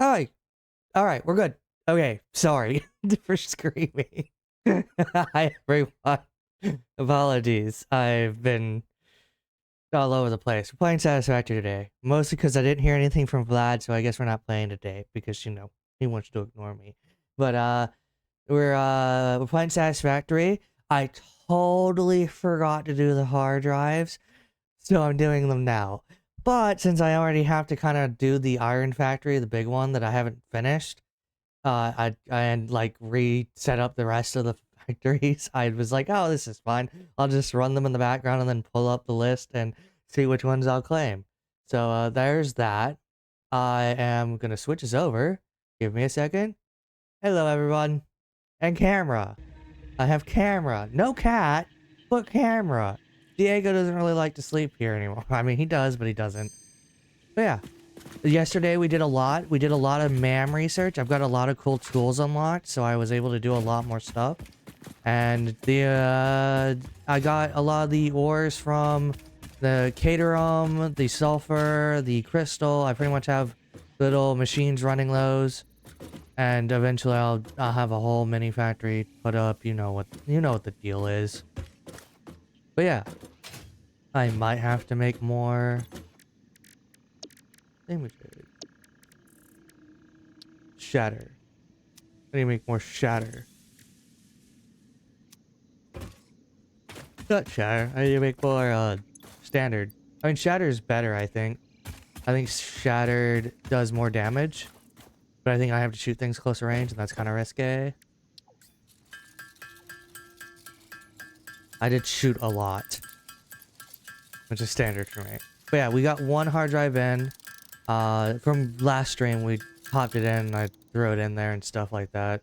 Hi. All right, we're good. Okay, sorry for screaming. Hi, everyone. Apologies. I've been all over the place. We're playing Satisfactory today, mostly because I didn't hear anything from Vlad, so I guess we're not playing today because he wants to ignore me. But we're playing Satisfactory. I totally forgot to do the hard drives, so I'm doing them now. But since I already have to kind of do the Iron Factory, the big one that I haven't finished, and like reset up the rest of the factories. I was like, oh, this is fine. I'll just run them in the background and then pull up the list and see which ones I'll claim. So there's that. I am gonna switch this over. Give me a second. Hello, everyone. And camera. I have camera. No cat, but camera. Diego doesn't really like to sleep here anymore. I mean, he does, but he doesn't. But yeah. Yesterday we did a lot. We did a lot of MAM research. I've got a lot of cool tools unlocked, so I was able to do a lot more stuff. And I got a lot of the ores from the Caterham, the sulfur, the crystal. I pretty much have little machines running those. And eventually I'll have a whole mini factory put up. You know what the deal is. But yeah, I might have to make more images. Shatter. I need to make more shatter. Not shatter. I need to make more standard. I mean, shatter is better, I think. I think shattered does more damage. But I think I have to shoot things closer range, and that's kind of risky. I did shoot a lot, which is standard for me. But yeah, we got one hard drive in. From last stream, we popped it in, and I threw it in there and stuff like that.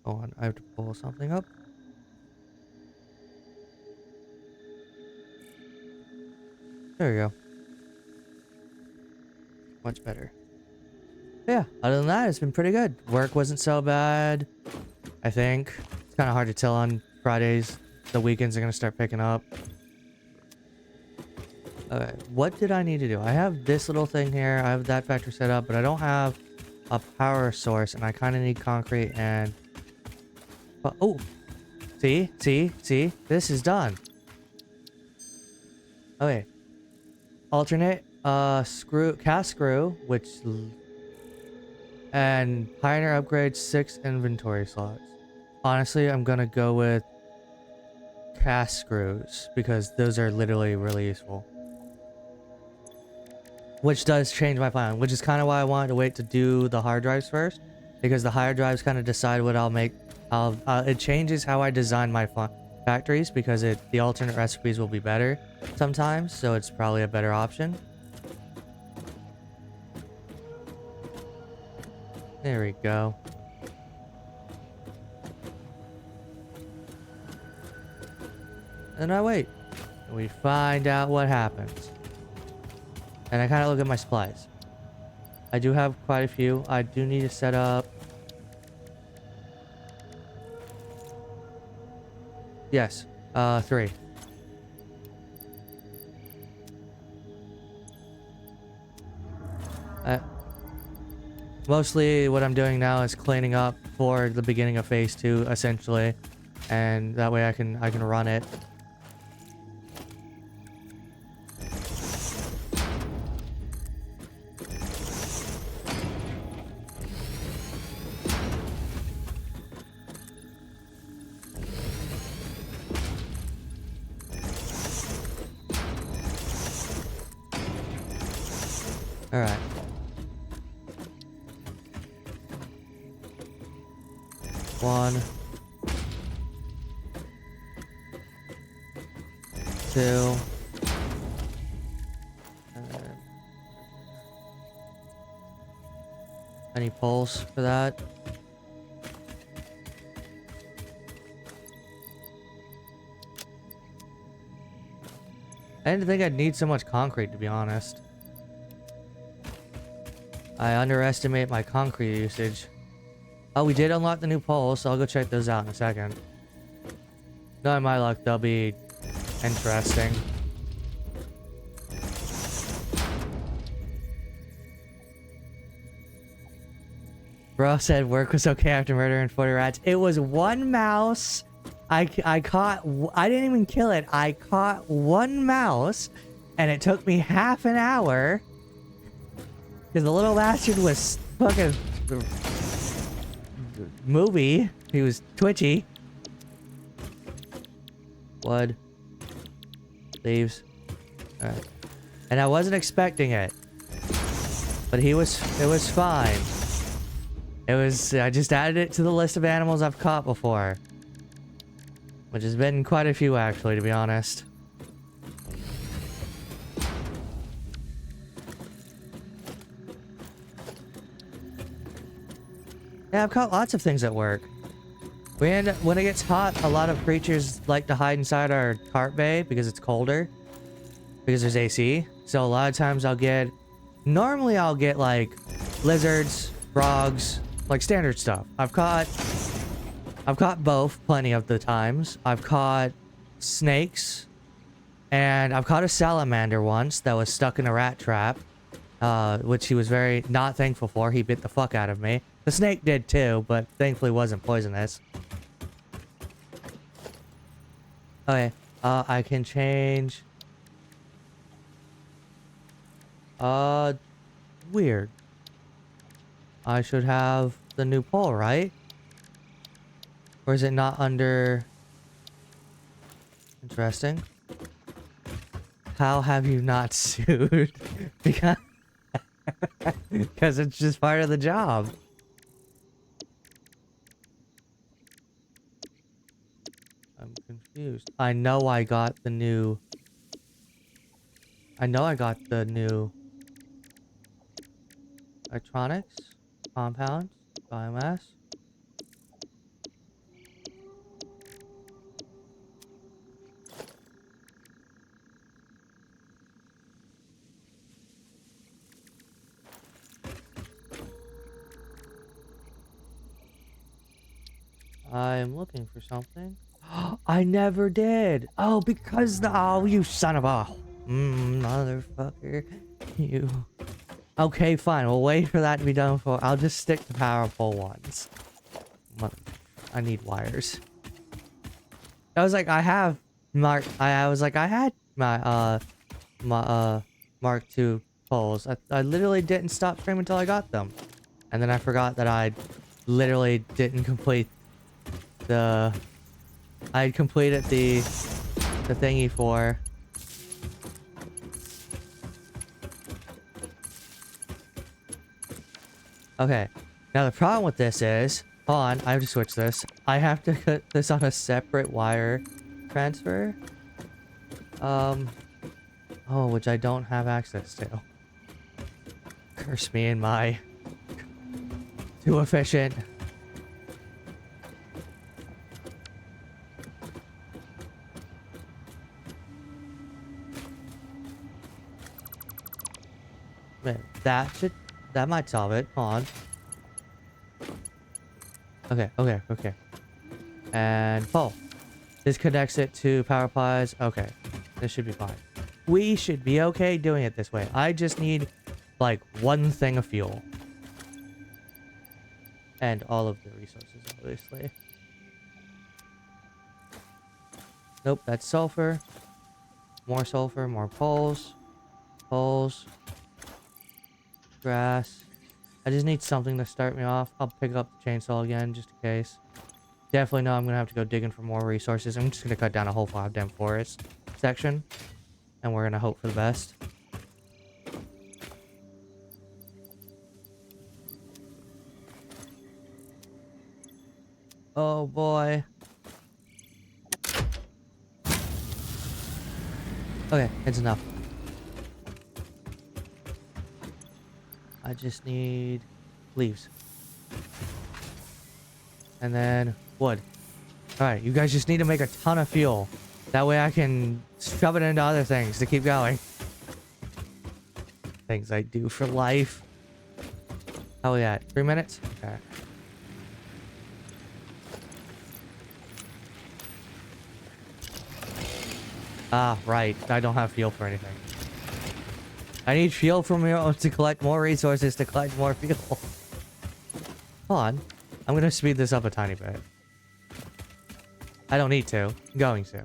Hold on, I have to pull something up. There we go. Much better. But yeah, other than that, it's been pretty good. Work wasn't so bad, I think. It's kind of hard to tell on Fridays. The weekends are going to start picking up. Okay, what did I need to do? I have this little thing here. I have that factory set up, but I don't have a power source, and I kind of need concrete and... oh! See? This is done. Okay. Alternate, cast screw, which... and Pioneer upgrades 6 inventory slots. Honestly, I'm gonna go with cast screws, because those are literally really useful. Which does change my plan, which is kind of why I wanted to wait to do the hard drives first, because the hard drives kind of decide what I'll make. It changes how I design my factories, because the alternate recipes will be better sometimes, so it's probably a better option. There we go. And I wait. And we find out what happens. And I kind of look at my supplies. I do have quite a few. I do need to set up... yes. 3. Mostly what I'm doing now is cleaning up for the beginning of phase 2, essentially. And that way I can run it. Alright. One. 2. Any poles for that? I didn't think I'd need so much concrete, to be honest. I underestimate my concrete usage. Oh, we did unlock the new poles, so I'll go check those out in a second. Knowing my luck, they'll be interesting. Bro said work was okay after murdering 40 rats. It was one mouse. I caught... I didn't even kill it. I caught one mouse. And it took me half an hour. Because the little bastard was fucking... movie. He was twitchy. Blood. Leaves. Alright. And I wasn't expecting it. But it was fine. It was, I just added it to the list of animals I've caught before. Which has been quite a few actually, to be honest. Yeah, I've caught lots of things at work. When it gets hot, a lot of creatures like to hide inside our cart bay because it's colder. Because there's AC. So a lot of times normally I'll get like lizards, frogs, like standard stuff. I've caught both plenty of the times. I've caught snakes, and I've caught a salamander once that was stuck in a rat trap, which he was very not thankful for. He bit the fuck out of me. The snake did too, but thankfully wasn't poisonous. Okay, I can change. Weird. I should have the new pole, right? Or is it not under... Interesting. How have you not sued? Because it's just part of the job. I'm confused. I know I got the new electronics, compounds, biomass. I'm looking for something. I never did. Oh, because oh, you son of a motherfucker. You. Okay, fine. We'll wait for that to be done for. I'll just stick to power pole ones. I need wires. I was like, I have Mark. I was like, I had my Mark II poles. I literally didn't stop streaming until I got them, and then I forgot that I literally didn't complete the. I had completed the thingy for. Okay, now the problem with this is, hold on, I have to switch this. I have to put this on a separate wire transfer. Oh, which I don't have access to. Curse me and my too efficient. Man, that might solve it. Hold on. Okay. And pull. This connects it to power plies. Okay. This should be fine. We should be okay doing it this way. I just need, like, one thing of fuel. And all of the resources, obviously. Nope, that's sulfur. More sulfur, more poles. Poles. Grass. I just need something to start me off. I'll pick up the chainsaw again, just in case. Definitely know I'm gonna have to go digging for more resources. I'm just gonna cut down a whole goddamn forest section. And we're gonna hope for the best. Oh boy. Okay, it's enough. I just need leaves. And then wood. Alright, you guys just need to make a ton of fuel. That way I can shove it into other things to keep going. Things I do for life. How are we at? 3 minutes? Okay. Ah, right. I don't have fuel for anything. I need fuel from you to collect more resources to collect more fuel. Hold on. I'm gonna speed this up a tiny bit. I don't need to. I'm going to.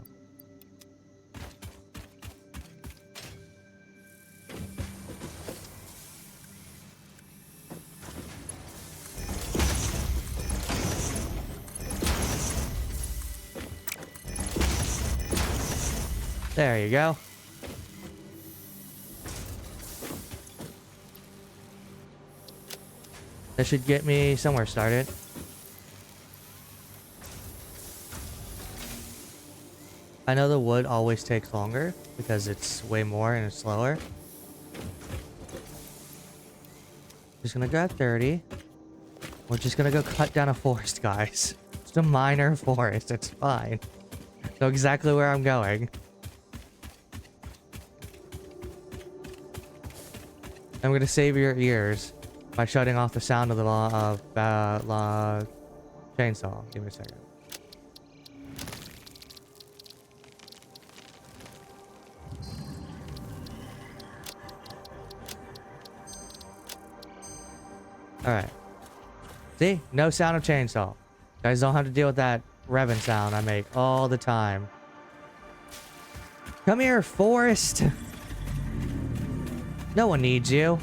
There you go. That should get me somewhere started. I know the wood always takes longer because it's way more and it's slower. Just gonna grab 30. We're just gonna go cut down a forest, guys. It's a minor forest, it's fine. Know exactly where I'm going. I'm gonna save your ears by shutting off the sound of the chainsaw. Give me a second. Alright. See? No sound of chainsaw. Guys don't have to deal with that revving sound I make all the time. Come here, Forest! No one needs you.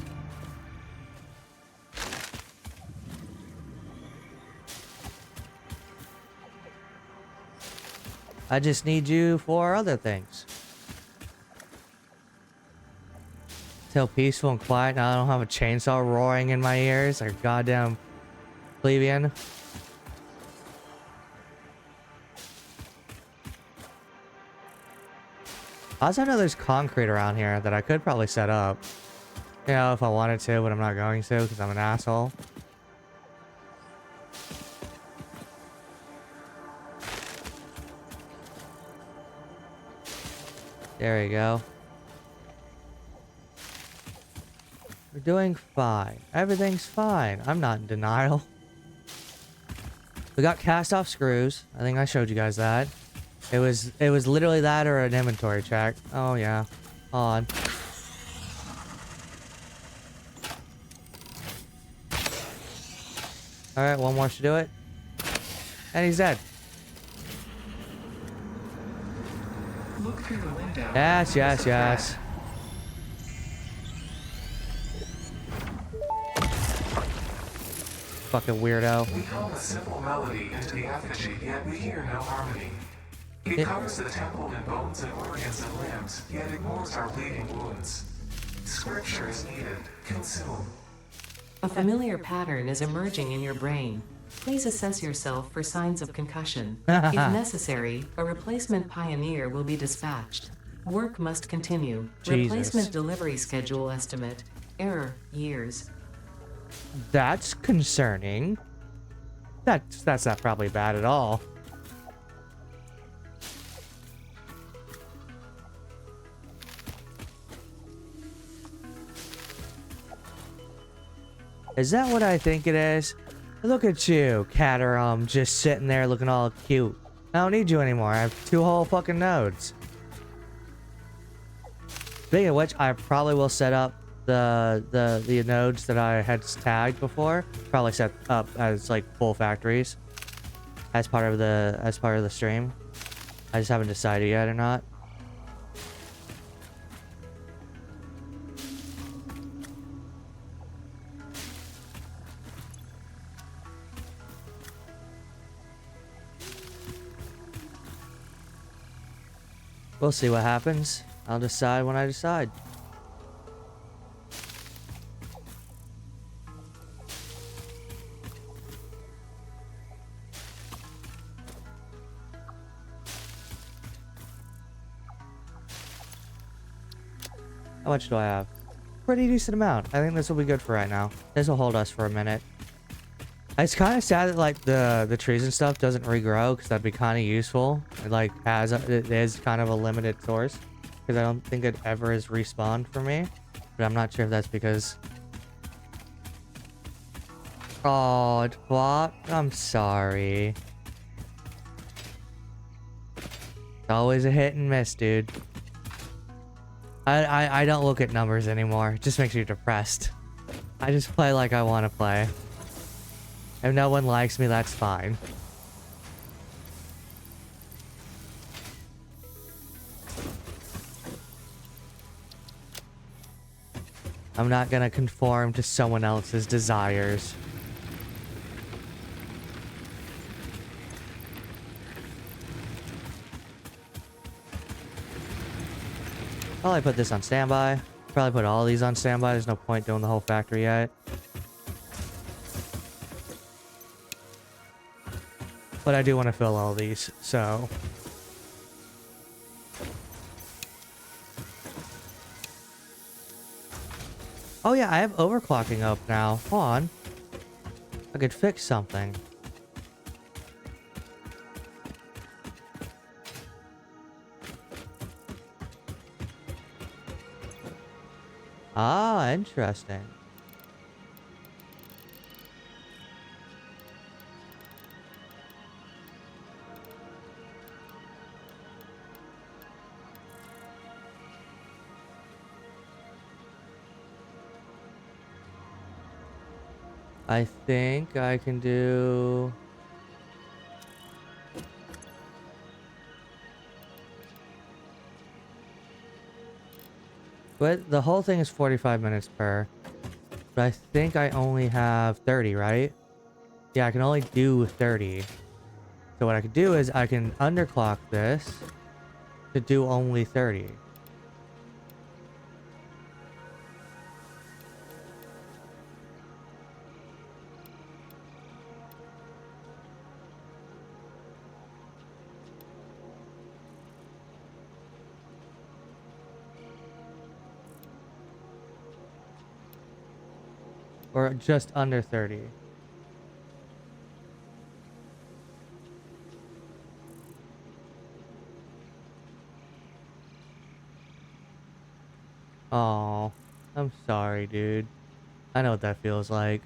I just need you for other things. Till peaceful and quiet. Now I don't have a chainsaw roaring in my ears like a goddamn plebeian. I also know there's concrete around here that I could probably set up. You know, if I wanted to, but I'm not going to because I'm an asshole. There you go. We're doing fine. Everything's fine. I'm not in denial. We got cast off screws. I think I showed you guys that. It was literally that or an inventory check. Oh yeah. Hold on. Alright, one more should do it. And he's dead. Look through the window. Yes, yes, yes. Fucking weirdo. We call a simple melody into the effigy, yet we hear no harmony. It covers the temple in bones and organs and limbs, yet ignores our bleeding wounds. Scripture is needed. Consume. A familiar pattern is emerging in your brain. Please assess yourself for signs of concussion. If necessary, a replacement pioneer will be dispatched. Work must continue. Jesus. Replacement delivery schedule estimate. Error, years. That's concerning. That's not probably bad at all. Is that what I think it is? Look at you, Caterham, just sitting there looking all cute. I don't need you anymore. I have 2 whole fucking nodes. Speaking of which, I probably will set up the nodes that I had tagged before. Probably set up as like full factories as part of the stream. I just haven't decided yet or not. We'll see what happens. I'll decide when I decide. How much do I have? Pretty decent amount. I think this will be good for right now. This will hold us for a minute. It's kind of sad that like the trees and stuff doesn't regrow because that'd be kind of useful. It like it is kind of a limited source because I don't think it ever is respawned for me. But I'm not sure if that's because. Oh, it flopped. I'm sorry. It's always a hit and miss, dude. I don't look at numbers anymore. It just makes me depressed. I just play like I want to play. If no one likes me, that's fine. I'm not gonna conform to someone else's desires. Probably put this on standby. Probably put all these on standby. There's no point doing the whole factory yet. But I do want to fill all these, so... Oh yeah, I have overclocking up now. Hold on. I could fix something. Ah, interesting. I think I can do... But the whole thing is 45 minutes per. But I think I only have 30, right? Yeah, I can only do 30. So what I could do is I can underclock this to do only 30. Or just under 30. Oh, I'm sorry, dude. I know what that feels like.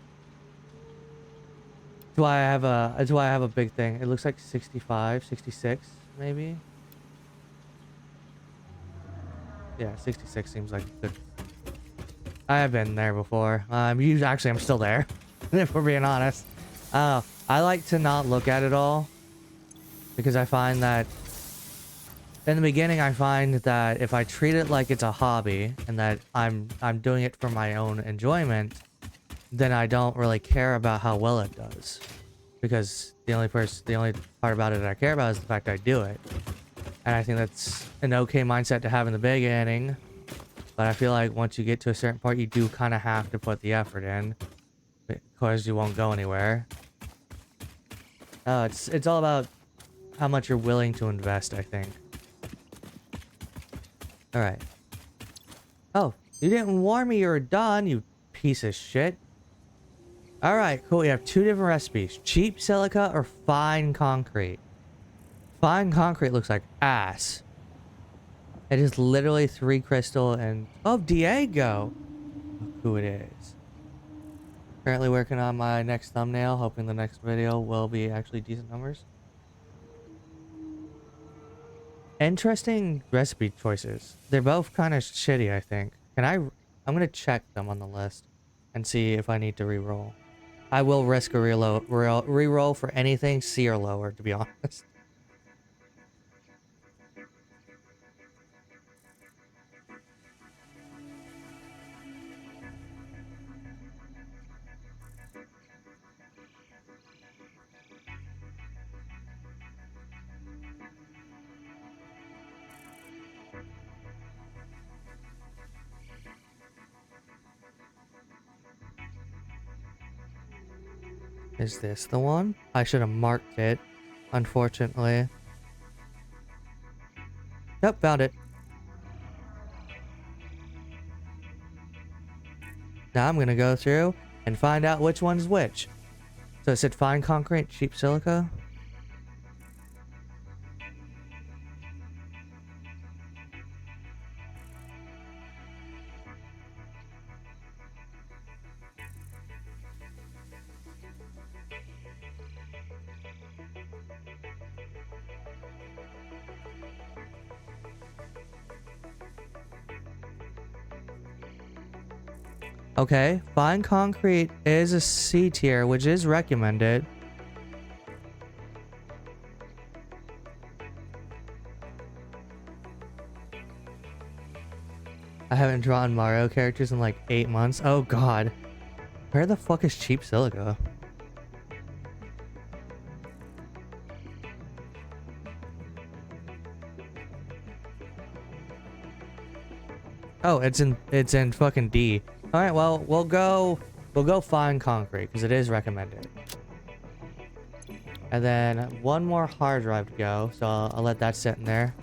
That's why I have a big thing. It looks like 65, 66, maybe. Yeah, 66 seems like good. I have been there before. Actually, I'm still there, if we're being honest. I like to not look at it all because I find that in the beginning, I find that if I treat it like it's a hobby and that I'm doing it for my own enjoyment, then I don't really care about how well it does, because the only part about it that I care about is the fact I do it. And I think that's an okay mindset to have in the beginning. But I feel like once you get to a certain point, you do kind of have to put the effort in, because you won't go anywhere. It's all about how much you're willing to invest, I think. All right. Oh, you didn't warn me you were done, you piece of shit. All right, cool. We have two different recipes: cheap silica or fine concrete. Fine concrete looks like ass. It is literally 3 crystal and... Oh, Diego! Look who it is. Currently working on my next thumbnail, hoping the next video will be actually decent numbers. Interesting recipe choices. They're both kind of shitty, I think. I'm gonna check them on the list and see if I need to re-roll. I will risk a re-roll for anything C or lower, to be honest. Is this the one? I should have marked it, unfortunately. Yep, found it. Now I'm gonna go through and find out which one's which. So it said fine concrete, cheap silica. Okay, fine concrete is a C tier, which is recommended. I haven't drawn Mario characters in like 8 months. Oh god. Where the fuck is cheap silica? Oh, it's in fucking D. All right, well, we'll go fine concrete because it is recommended. And then one more hard drive to go, so I'll let that sit in there.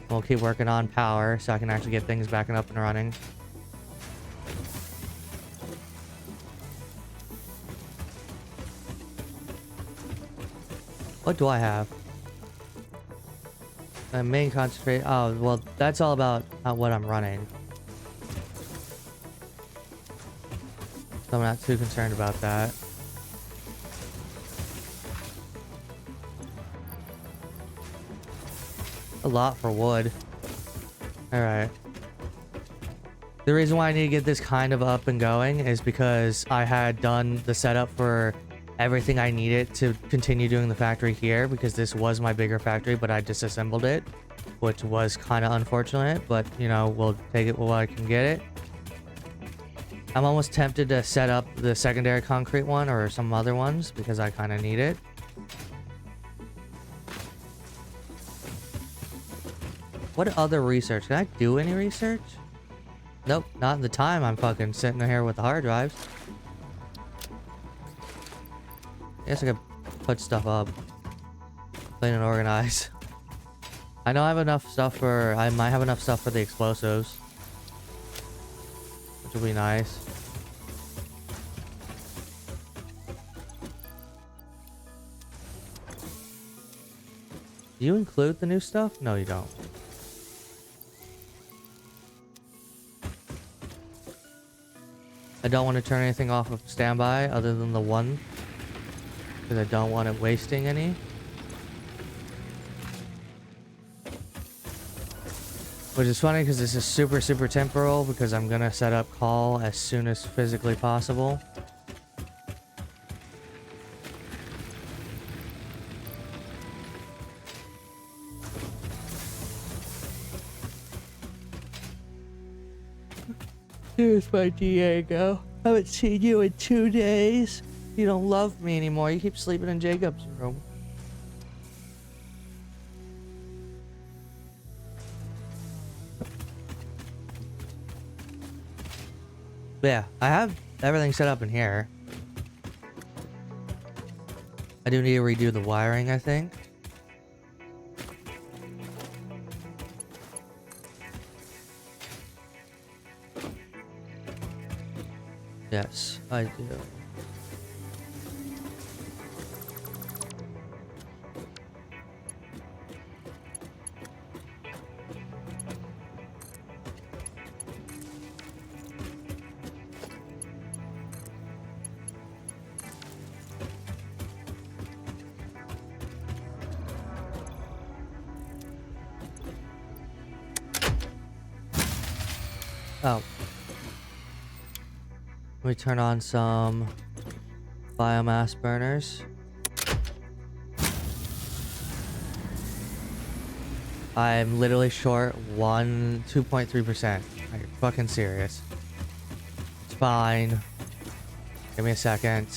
We'll keep working on power so I can actually get things back and up and running. What do I have? My main concentrate. Oh, well, that's all about what I'm running. So I'm not too concerned about that. A lot for wood. Alright. The reason why I need to get this kind of up and going is because I had done the setup for everything I needed to continue doing the factory here, because this was my bigger factory, but I disassembled it, which was kind of unfortunate, but you know, we'll take it while I can get it. I'm almost tempted to set up the secondary concrete one or some other ones because I kind of need it. What other research? Can I do any research? Nope, not in the time I'm fucking sitting here with the hard drives. I guess I could put stuff up. Clean and organize. I know I have enough stuff for... I might have enough stuff for the explosives. Which will be nice. Do you include the new stuff? No, you don't. I don't want to turn anything off of standby other than the one, because I don't want it wasting any. Which is funny because this is super temporal, because I'm gonna set up call as soon as physically possible. Here's my Diego. I haven't seen you in 2 days. You don't love me anymore. You keep sleeping in Jacob's room. Yeah, I have everything set up in here. I do need to redo the wiring, I think. Yes, I do. Oh. Let me turn on some biomass burners. I'm literally short 2.3%. Are you fucking serious? It's fine. Give me a second.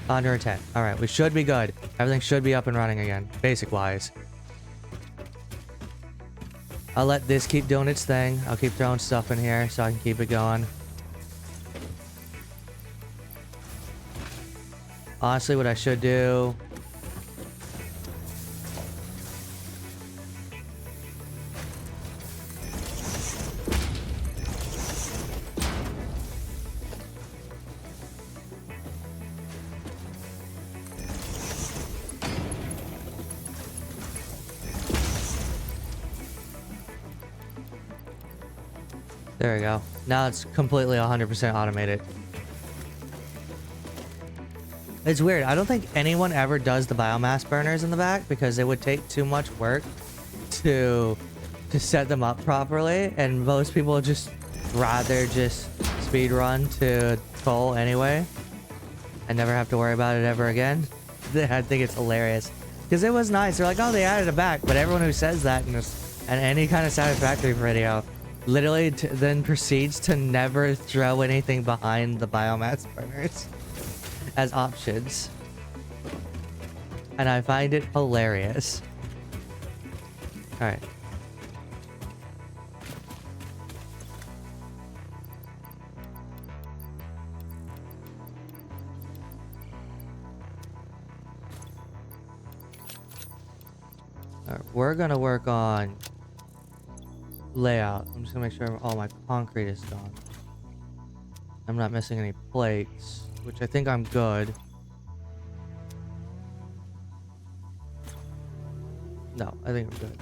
Under 10. Alright, we should be good. Everything should be up and running again, basic-wise. I'll let this keep doing its thing. I'll keep throwing stuff in here so I can keep it going. Honestly, what I should do... There we go. Now it's completely 100% automated. It's weird. I don't think anyone ever does the biomass burners in the back because it would take too much work to set them up properly, and most people just rather just speed run to goal anyway and never have to worry about it ever again. I think it's hilarious because it was nice. They're like, oh, they added it back, but everyone who says that in any kind of Satisfactory video literally then proceeds to never throw anything behind the biomass burners as options, and I find it hilarious. All right. We're gonna work on layout. I'm just gonna make sure all my concrete is done. I'm not missing any plates, which I think I'm good. No, I think I'm good.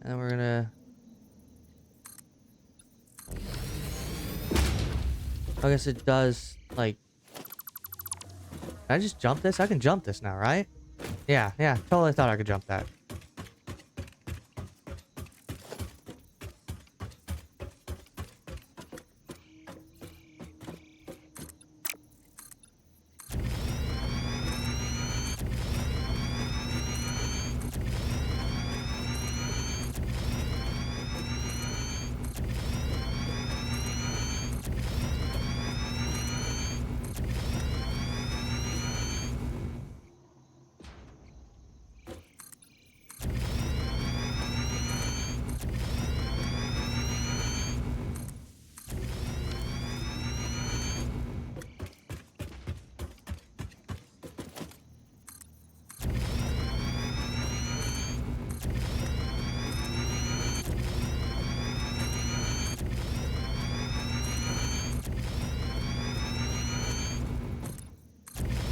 And we're gonna... I guess it does, like... Can I just jump this? I can jump this now, right? Yeah, totally thought I could jump that.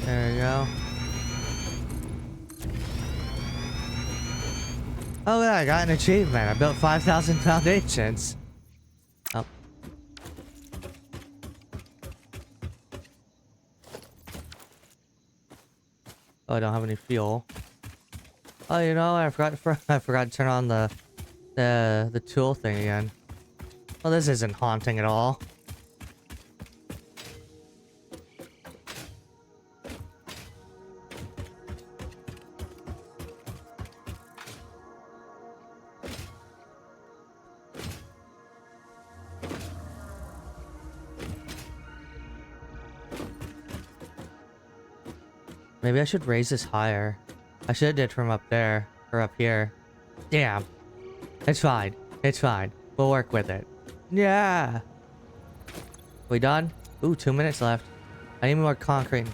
There we go. Oh yeah, I got an achievement. I built 5,000 foundations. Oh. Oh, I don't have any fuel. Oh, you know, I forgot to turn on the tool thing again. Well, this isn't haunting at all. Maybe I should raise this higher. I should have did from up there or up here. Damn. It's fine. It's fine. We'll work with it. Yeah. We done? Ooh, 2 minutes left. I need more concrete.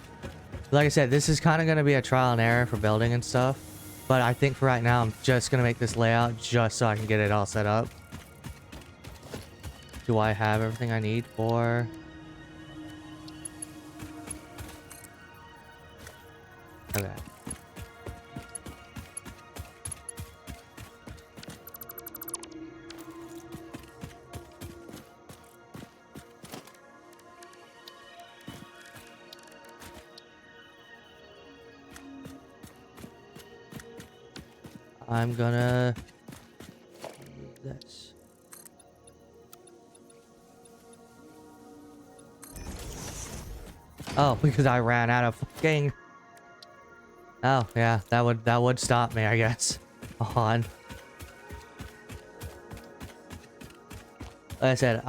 Like I said, this is kind of going to be a trial and error for building and stuff. But I think for right now, I'm just going to make this layout just so I can get it all set up. Do I have everything I need for... Okay. I'm gonna do this. Oh, because I ran out of fucking... Oh, yeah, that would stop me, I guess. On. Like I said,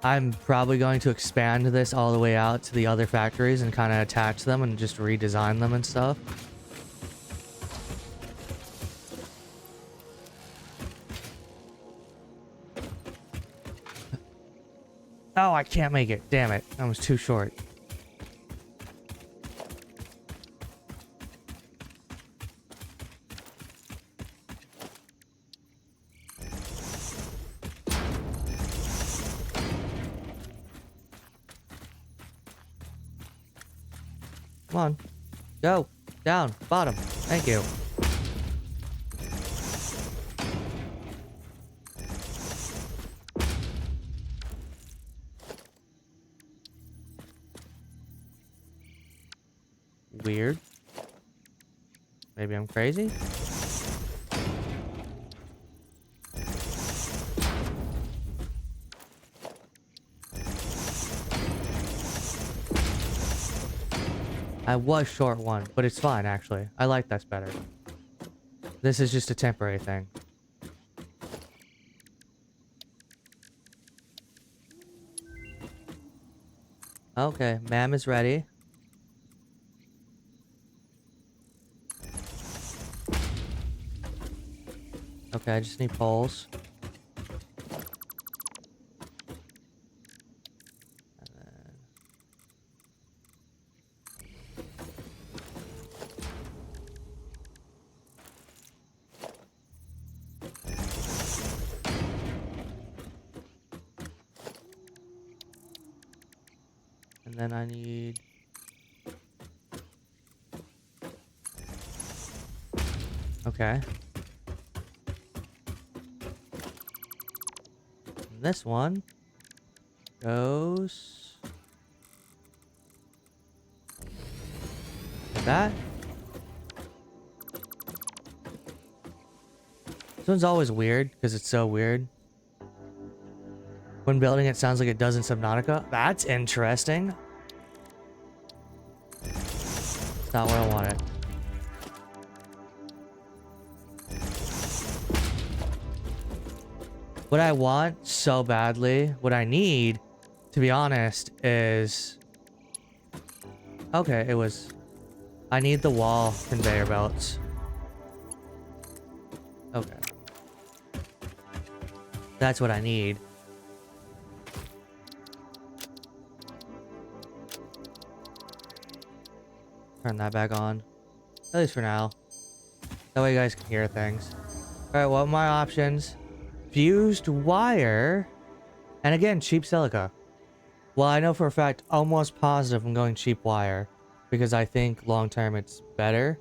I'm probably going to expand this all the way out to the other factories and kind of attach them and just redesign them and stuff. Oh, I can't make it. Damn it. That was too short. Come on. Go. Down. Bottom. Thank you. Weird. Maybe I'm crazy? I was short one, but it's fine actually. I like this better. This is just a temporary thing. Okay, ma'am is ready. Okay, I just need poles. And then I need... Okay. And this one goes... like that. This one's always weird, because it's so weird. When building it sounds like it does in Subnautica. That's interesting. It's not where I want it. What I want so badly, what I need, to be honest, is... Okay, it was... I need the wall conveyor belts. Okay. That's what I need. Turn that back on. At least for now. That way you guys can hear things. Alright, what are my options? Fused wire. And again, cheap silica. Well, I know for a fact, almost positive I'm going cheap wire. Because I think long term it's better.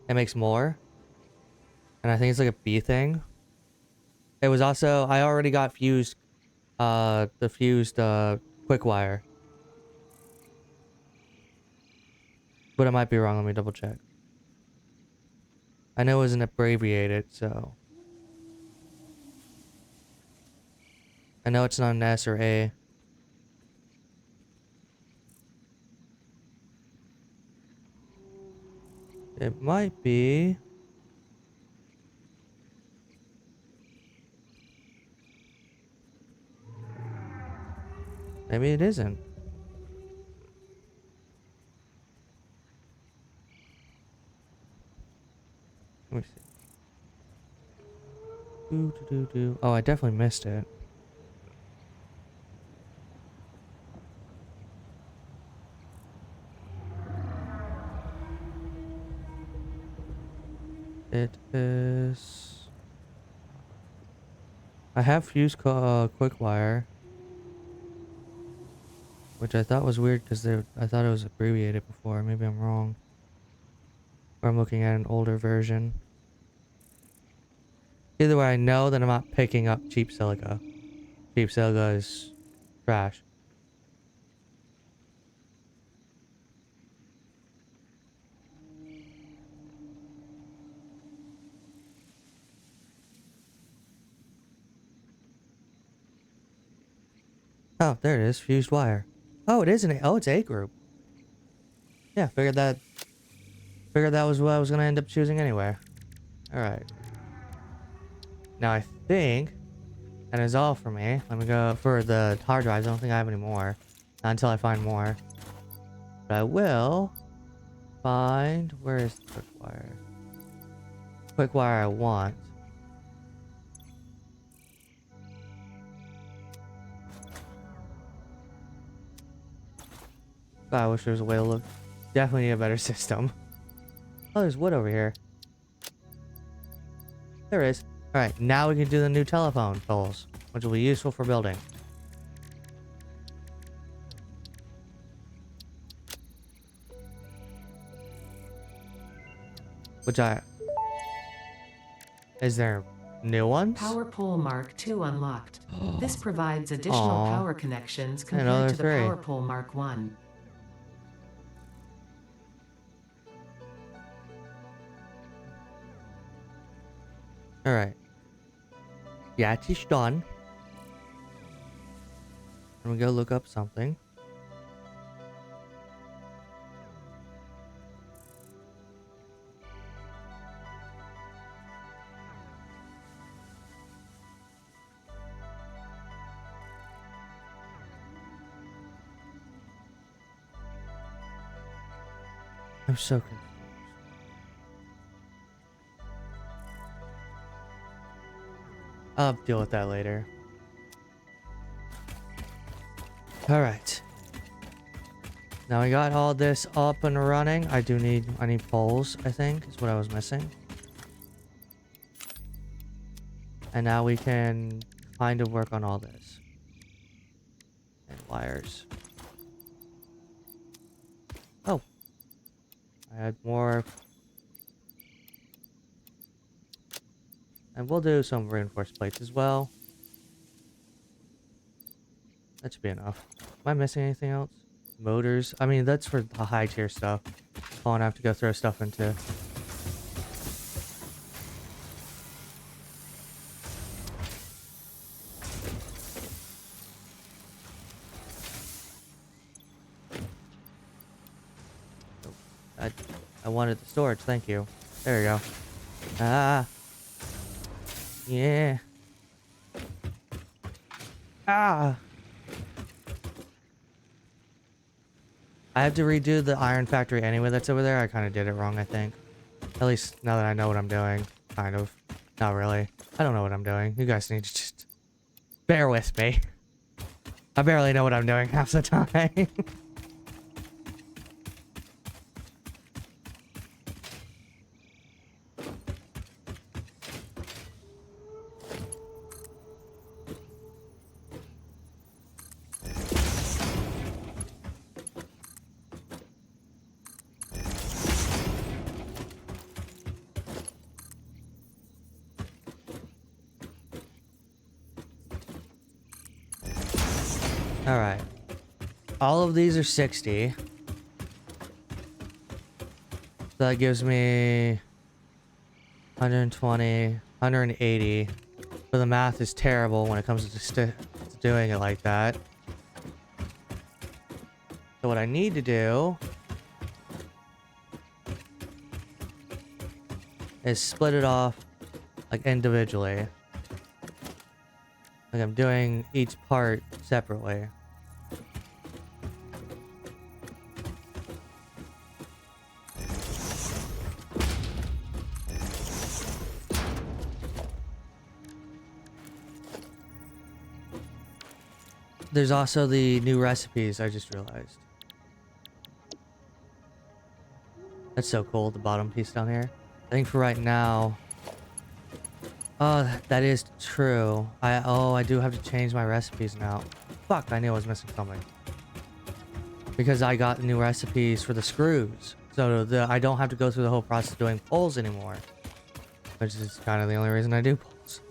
It makes more. And I think it's like a B thing. It was also, I already got fused, the fused, quick wire. But I might be wrong, let me double check. I know it wasn't abbreviated, so. I know it's not an S or A. It might be. Maybe it isn't. Let me see. Oh, I definitely missed it. It is... I have fused quick wire. Which I thought was weird because I thought it was abbreviated before. Maybe I'm wrong. Or I'm looking at an older version. Either way, I know that I'm not picking up cheap silica. Cheap silica is trash. Oh, there it is. Fused wire. Oh, it is an A. Oh, it's A group. Yeah, figured that was what I was gonna end up choosing anyway. Alright. Now I think that is all for me. Let me go for the hard drives. I don't think I have any more. Not until I find more. But I will find... Where is the quick wire? Quick wire I want. God, I wish there was a way to look. Definitely need a better system. Oh, there's wood over here. There is. Alright, now we can do the new telephone poles, which will be useful for building. Which I... Is there new ones? Power pole Mark II unlocked. This provides additional Aw. power connections Another compared to the three. Power pole Mark I. Alright. Yeah, it's done. I'm gonna go look up something. I'm so confused. I'll deal with that later. Alright. Now we got all this up and running. I need poles, I think, is what I was missing. And now we can kind of work on all this. And wires. Oh. I had more. And we'll do some reinforced plates as well. That should be enough. Am I missing anything else? Motors. I mean, that's for the high tier stuff. I'll have to go throw stuff into. I wanted the storage. Thank you. There we go. Ah. Yeah. Ah. I have to redo the iron factory anyway that's over there. I kind of did it wrong, I think. At least now that I know what I'm doing. Kind of. Not really. I don't know what I'm doing. You guys need to just bear with me. I barely know what I'm doing half the time. Alright. All of these are 60. So that gives me 120, 180. But the math is terrible when it comes to doing it like that. So what I need to do is split it off like individually. Like I'm doing each part separately. There's also the new recipes, I just realized. That's so cool, the bottom piece down here. I think for right now... Oh, that is true. I do have to change my recipes now. Fuck, I knew I was missing something. Because I got new recipes for the screws. So I don't have to go through the whole process of doing poles anymore. Which is kind of the only reason I do poles.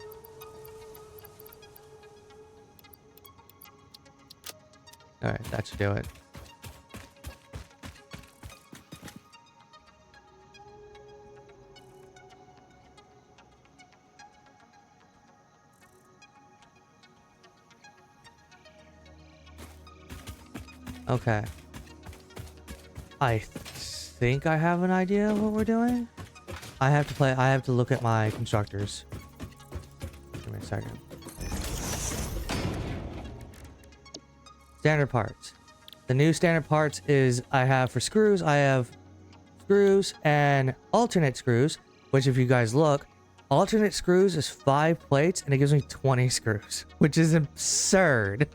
Alright, that should do it. Okay. I think I have an idea of what we're doing. I have to look at my constructors. Give me a second. Standard parts. The new standard parts is I have for screws, I have screws and alternate screws, which if you guys look, alternate screws is 5 plates and it gives me 20 screws, which is absurd.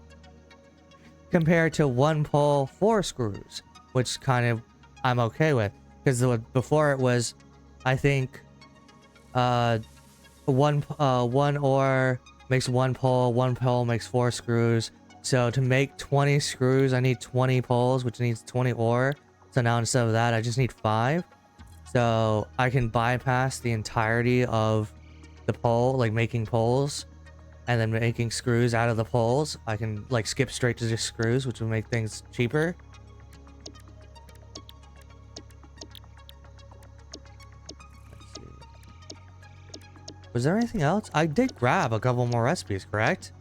Compared to 1 pole 4 screws, which kind of I'm okay with, because before it was, I think, one ore makes 1 pole, 1 pole makes 4 screws. So to make 20 screws, I need 20 poles, which needs 20 ore. So now instead of that, I just need 5. So I can bypass the entirety of the pole, like making poles and then making screws out of the poles. I can like skip straight to just screws, which will make things cheaper. Let's see. Was there anything else? I did grab a couple more recipes, correct?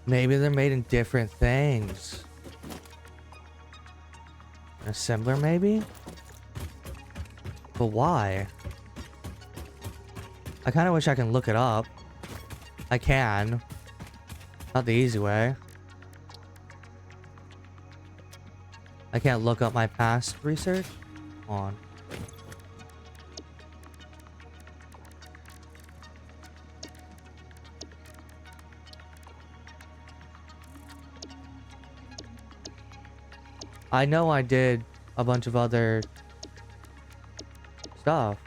Maybe they're made in different things. An assembler, maybe? But why? I kind of wish I can look it up. I can. Not the easy way. I can't look up my past research? Hold on. I know I did a bunch of other stuff.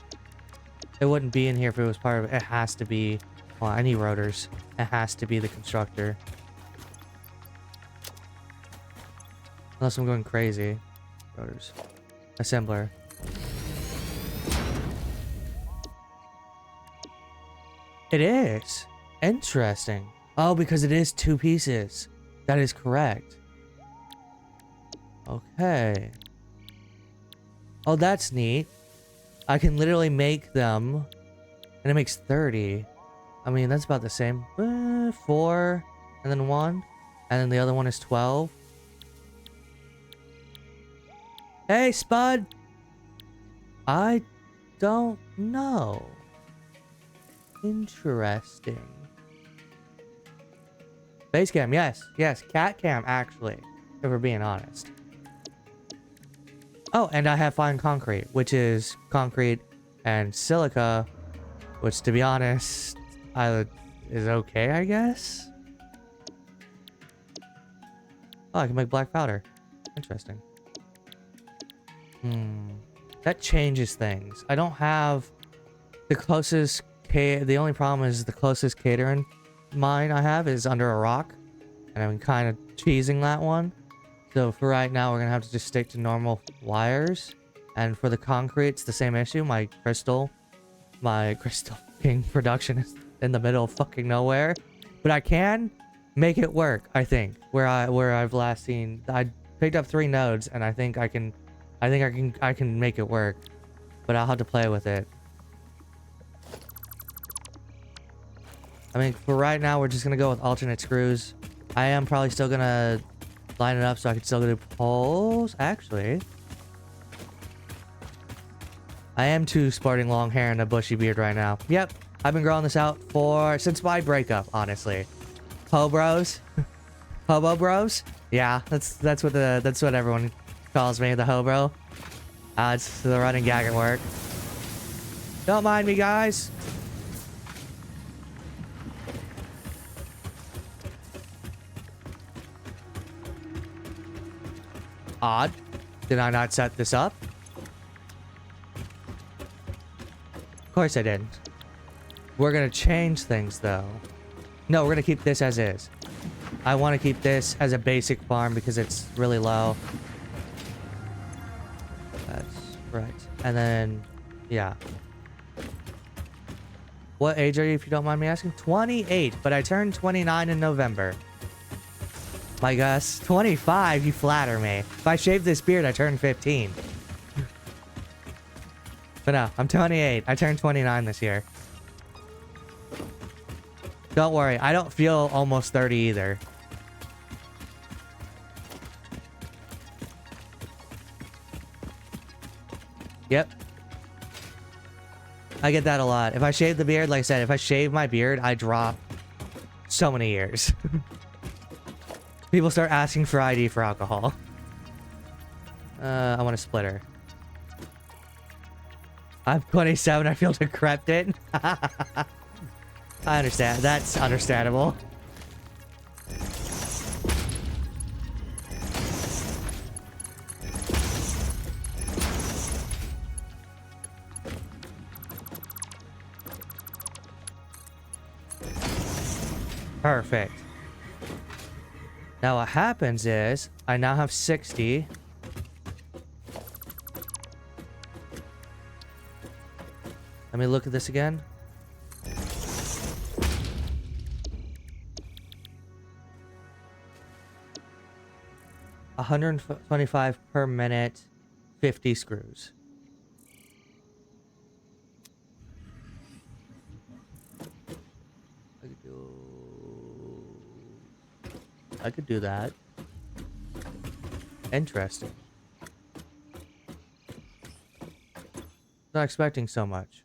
It wouldn't be in here if it was part of it. It has to be. Well, I need rotors. It has to be the constructor. Unless I'm going crazy. Rotors. Assembler. It is. Interesting. Oh, because it is 2 pieces. That is correct. Okay. Oh, that's neat. I can literally make them, and it makes 30. I mean, that's about the same. 4, and then 1, and then the other one is 12. Hey, Spud! I don't know. Interesting. Base cam, yes. Yes, cat cam, actually. If we're being honest. Oh, and I have fine concrete, which is concrete and silica, which, to be honest, is okay, I guess? Oh, I can make black powder. Interesting. That changes things. I don't have the closest... The only problem is the closest catering mine I have is under a rock, and I'm kind of cheesing that one. So for right now, we're gonna have to just stick to normal wires. And for the concrete, it's the same issue. My crystal king production is in the middle of fucking nowhere. But I can make it work, I think. Where I've last seen, I picked up 3 nodes, and I think I can make it work. But I'll have to play with it. I mean, for right now, we're just gonna go with alternate screws. I am probably still gonna line it up so I can still do poles. Actually, I am too sporting long hair and a bushy beard right now. Yep, I've been growing this out since my breakup, honestly. Ho bros, hobo bros. Yeah, that's what everyone calls me, the ho bro. It's the running gag at work. Don't mind me, guys. Odd. Did I not set this up? Of course I didn't. We're gonna change things though. No, we're gonna keep this as is. I want to keep this as a basic farm because it's really low. That's right. And then, yeah. What age are you, if you don't mind me asking? 28, but I turned 29 in November. My Gus, 25, you flatter me. If I shave this beard, I turn 15. But no, I'm 28. I turned 29 this year. Don't worry, I don't feel almost 30 either. Yep. I get that a lot. If I shave the beard, like I said, if I shave my beard, I drop so many years. People start asking for ID for alcohol. I want a splitter. I'm 27. I feel decrepit. I understand. That's understandable. Perfect. Now what happens is I now have 60. Let me look at this again. $125 per minute, 50 screws. I could do that. Interesting. Not expecting so much.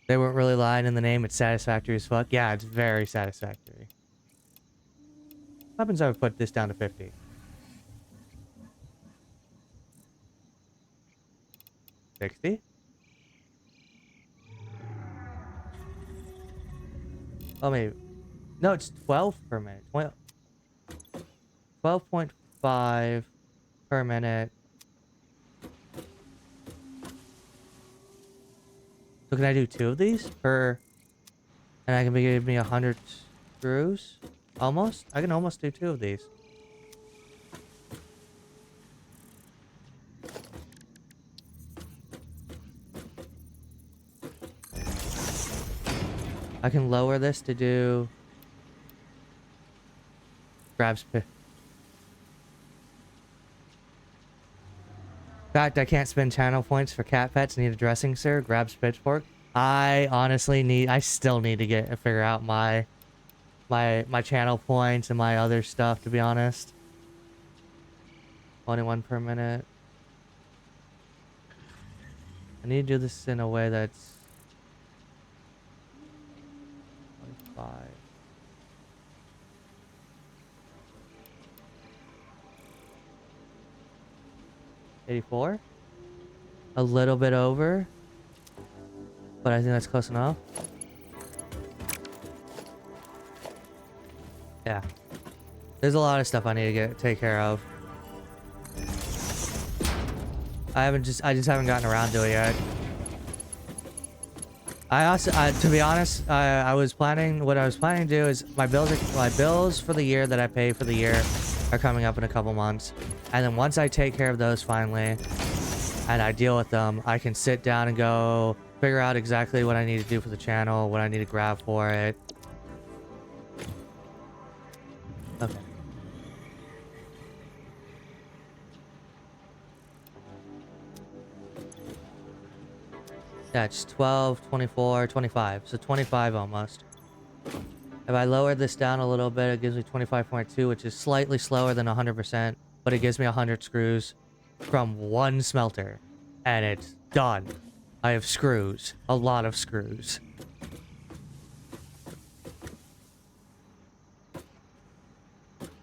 They weren't really lying in the name. It's satisfactory as fuck. Yeah, it's very satisfactory. What happens if I put this down to 50? $60? Oh, maybe. No, it's 12 per minute. 12.5 per minute. So can I do 2 of these per? And I can give me 100 screws? Almost? I can almost do 2 of these. I can lower this to do grabs. In fact, I can't spend channel points for cat pets. Need a dressing, sir. Grabs pitchfork. I still need to figure out my channel points and my other stuff, to be honest. 21 per minute. I need to do this in a way that's 25. 84? A little bit over, but I think that's close enough. Yeah. There's a lot of stuff I need to take care of. I just haven't gotten around to it yet. To be honest, what I was planning to do is my bills for the year that I pay for the year are coming up in a couple months. And then once I take care of those finally, and I deal with them, I can sit down and go figure out exactly what I need to do for the channel, what I need to grab for it. Okay. Yeah, it's 12, 24, 25. So 25 almost. If I lower this down a little bit, it gives me 25.2, which is slightly slower than 100%, but it gives me 100 screws from one smelter. And it's done. I have screws. A lot of screws.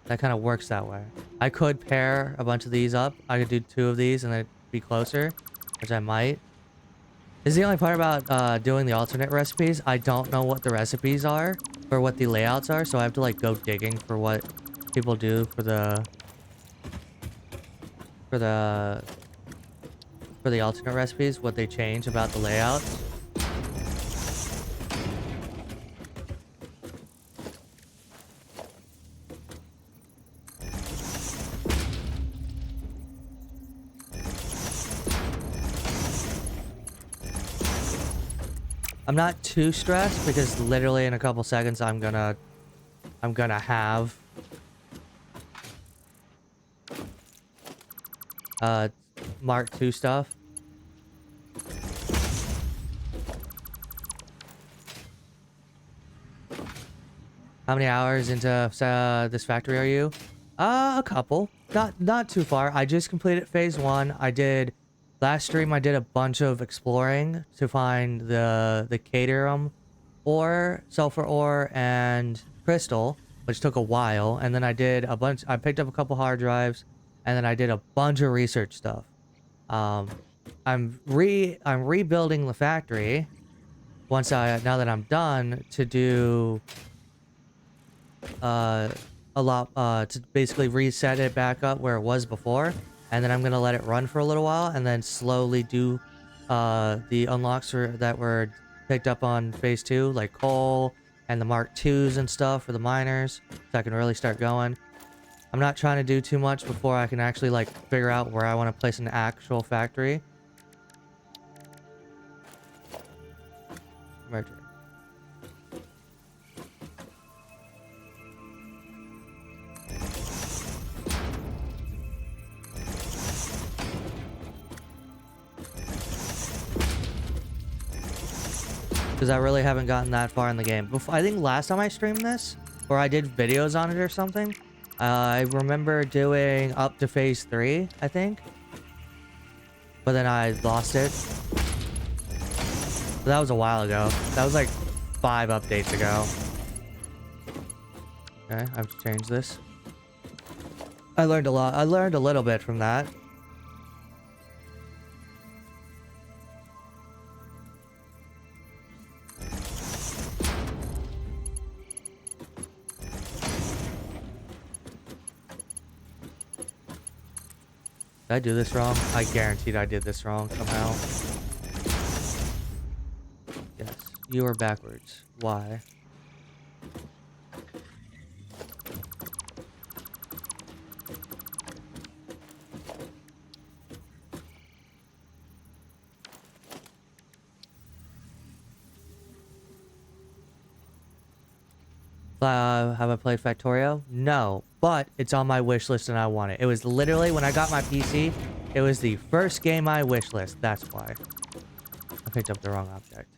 That kind of works that way. I could pair a bunch of these up. I could do 2 of these and then be closer, which I might. This is the only part about doing the alternate recipes. I don't know what the recipes are or what the layouts are, so I have to like go digging for what people do for the alternate recipes, what they change about the layouts. I'm not too stressed because literally in a couple seconds I'm gonna have Mark II stuff. How many hours into this factory are you? A couple. Not too far. I just completed phase 1. Last stream I did a bunch of exploring to find the Caterium ore, sulfur ore, and crystal, which took a while. And then I picked up a couple hard drives, and then I did a bunch of research stuff. I'm rebuilding the factory now that I'm done to do a lot to basically reset it back up where it was before. And then I'm going to let it run for a little while and then slowly do the unlocks that were picked up on phase 2, like coal and the Mark IIs and stuff for the miners, so I can really start going. I'm not trying to do too much before I can actually like figure out where I want to place an actual factory. Merger. Because I really haven't gotten that far in the game. Before, I think last time I streamed this, or I did videos on it or something, I remember doing up to phase 3, I think. But then I lost it. But that was a while ago. That was like 5 updates ago. Okay, I have to change this. I learned a lot. I learned a little bit from that. Did I do this wrong? I guaranteed I did this wrong somehow. Yes, you are backwards. Why? Have I played Factorio? No, but it's on my wish list and I want it. It was literally when I got my PC, it was the first game I wish list. That's why. I picked up the wrong object.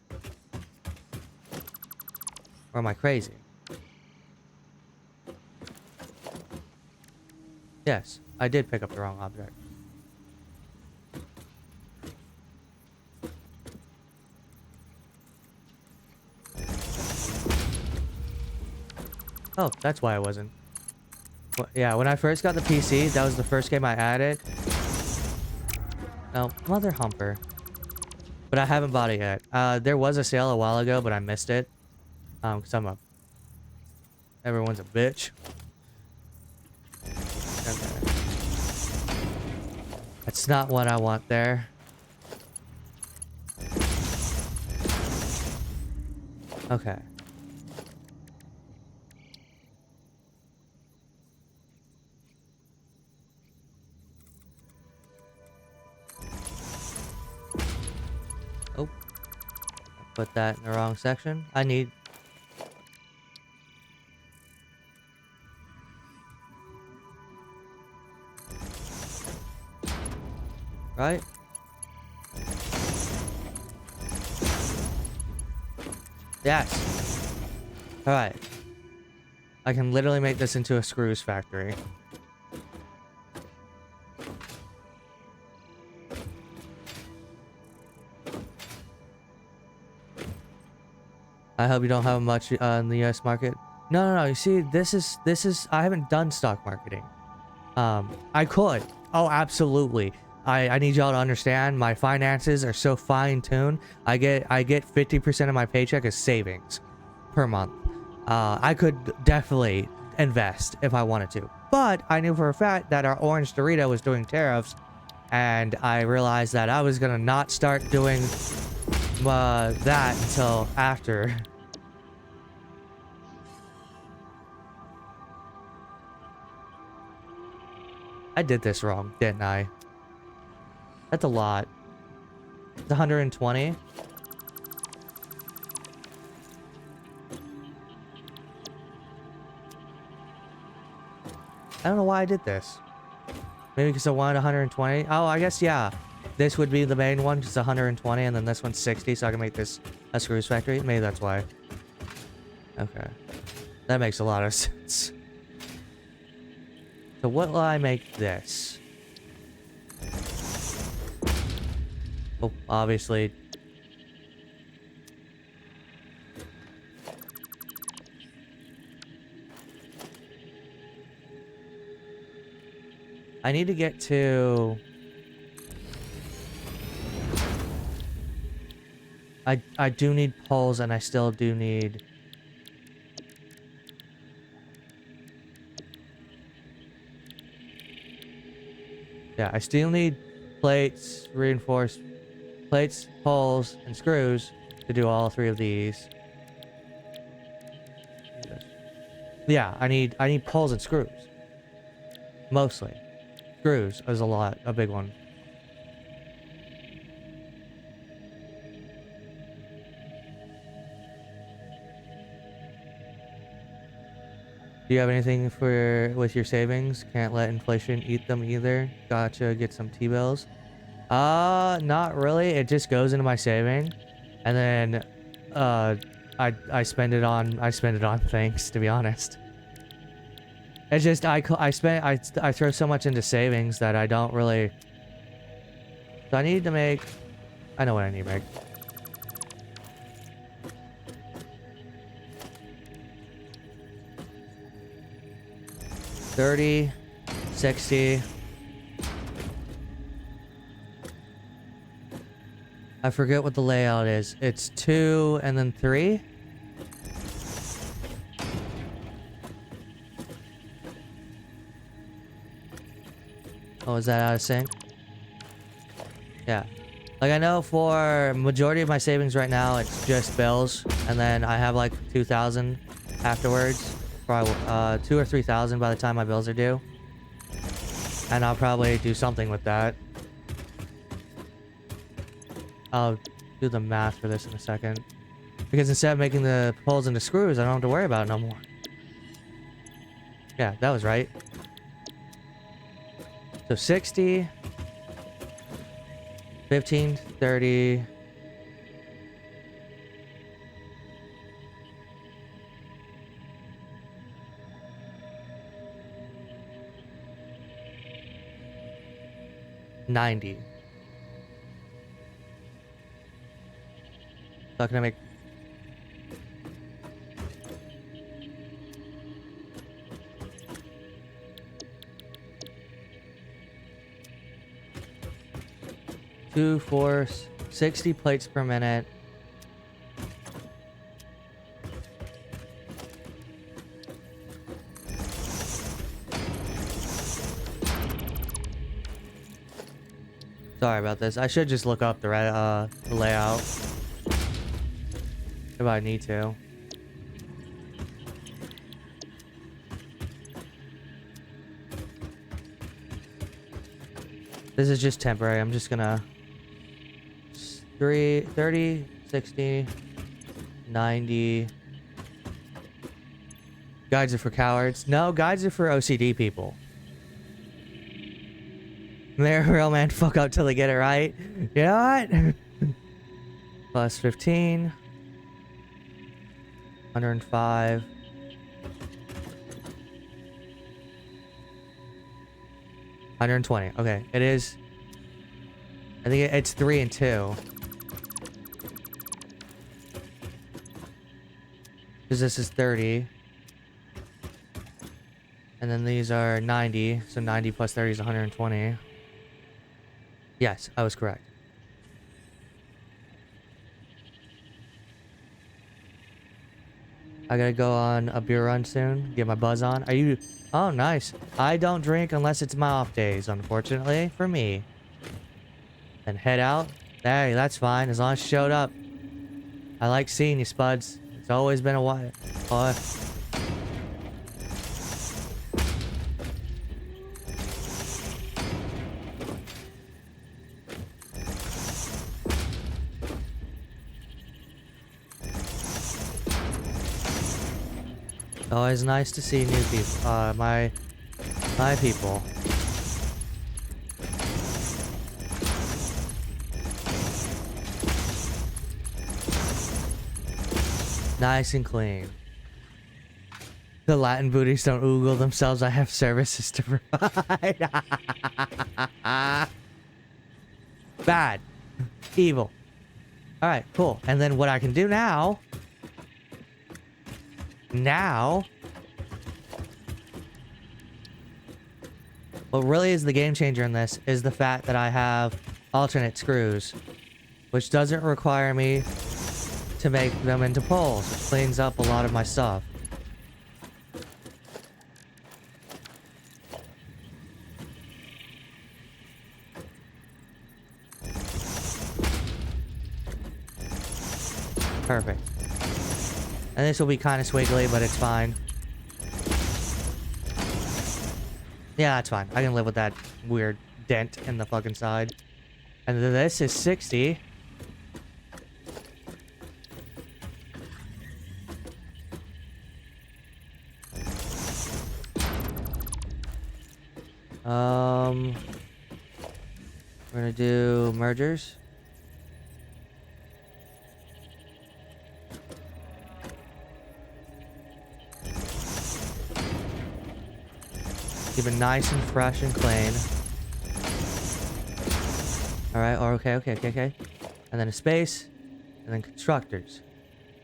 Or am I crazy? Yes, I did pick up the wrong object. Oh, that's why I wasn't. Well, yeah, when I first got the PC, that was the first game I added. Oh, mother humper. But I haven't bought it yet. There was a sale a while ago, but I missed it. Cause everyone's a bitch. Okay. That's not what I want there. Okay. Oh. I put that in the wrong section. I need... Right? Yes. Alright. I can literally make this into a screws factory. I hope you don't have much in the US market. No. You see, this is I haven't done stock marketing. I could. Oh, absolutely. I need y'all to understand my finances are so fine-tuned. I get 50% of my paycheck as savings per month. I could definitely invest if I wanted to. But I knew for a fact that our orange Dorito was doing tariffs, and I realized that I was gonna not start doing that until after. I did this wrong, didn't I? That's a lot. It's 120. I don't know why I did this. Maybe because I wanted 120. Oh, I guess, yeah. This would be the main one, just 120, and then this one's 60, so I can make this a screws factory. Maybe that's why. Okay. That makes a lot of sense. So what will I make this? Oh, obviously. I need to get to... I do need poles, and I still do need... Yeah, I still need plates, reinforced plates, poles, and screws. to do all 3 of these. Yeah, I need poles and screws. Mostly. Screws is a big one. Do you have anything with your savings? Can't let inflation eat them either. Gotcha, get some T-bills. Not really. It just goes into my saving. And then I spend it on things, to be honest. It's just I throw so much into savings that I don't really. So I need to make. I know what I need to make. $30, $60. I forget what the layout is. It's 2 and then 3. Oh, is that out of sync? Yeah. Like, I know for majority of my savings right now, it's just bills. And then I have like 2,000 afterwards. Probably 2,000 or 3,000 by the time my bills are due. And I'll probably do something with that. I'll do the math for this in a second. Because instead of making the poles into screws, I don't have to worry about it no more. Yeah, that was right. So 60, 15, 30. $90. Not gonna make. Two, 4, 60 plates per minute. Sorry about this. I should just look up the layout if I need to. This is just temporary. I'm just gonna 30, 60, 90. Guides are for cowards. No, guides are for OCD people. They're real man fuck up till they get it right. You know what? Plus 15. 105. $120. Okay, it is. I think it's 3 and 2. Because this is 30. And then these are 90. So 90 plus 30 is 120. Yes, I was correct. I gotta go on a beer run soon. Get my buzz on. Are you... Oh, nice. I don't drink unless it's my off days, unfortunately, for me. Then head out. Hey, that's fine, as long as you showed up. I like seeing you, Spuds. It's always been a while. Always nice to see new people. My people. Nice and clean. The Latin booties don't oogle themselves. I have services to provide. Bad. Evil. Alright, cool. And then what I can do now... what really is the game changer in this is the fact that I have alternate screws, which doesn't require me to make them into poles, which cleans up a lot of my stuff. Perfect. And this will be kind of squiggly, but it's fine. Yeah, that's fine. I can live with that weird dent in the fucking side. And then this is 60. We're gonna do mergers. Keep it nice and fresh and clean. Alright, or okay. And then a space, and then constructors.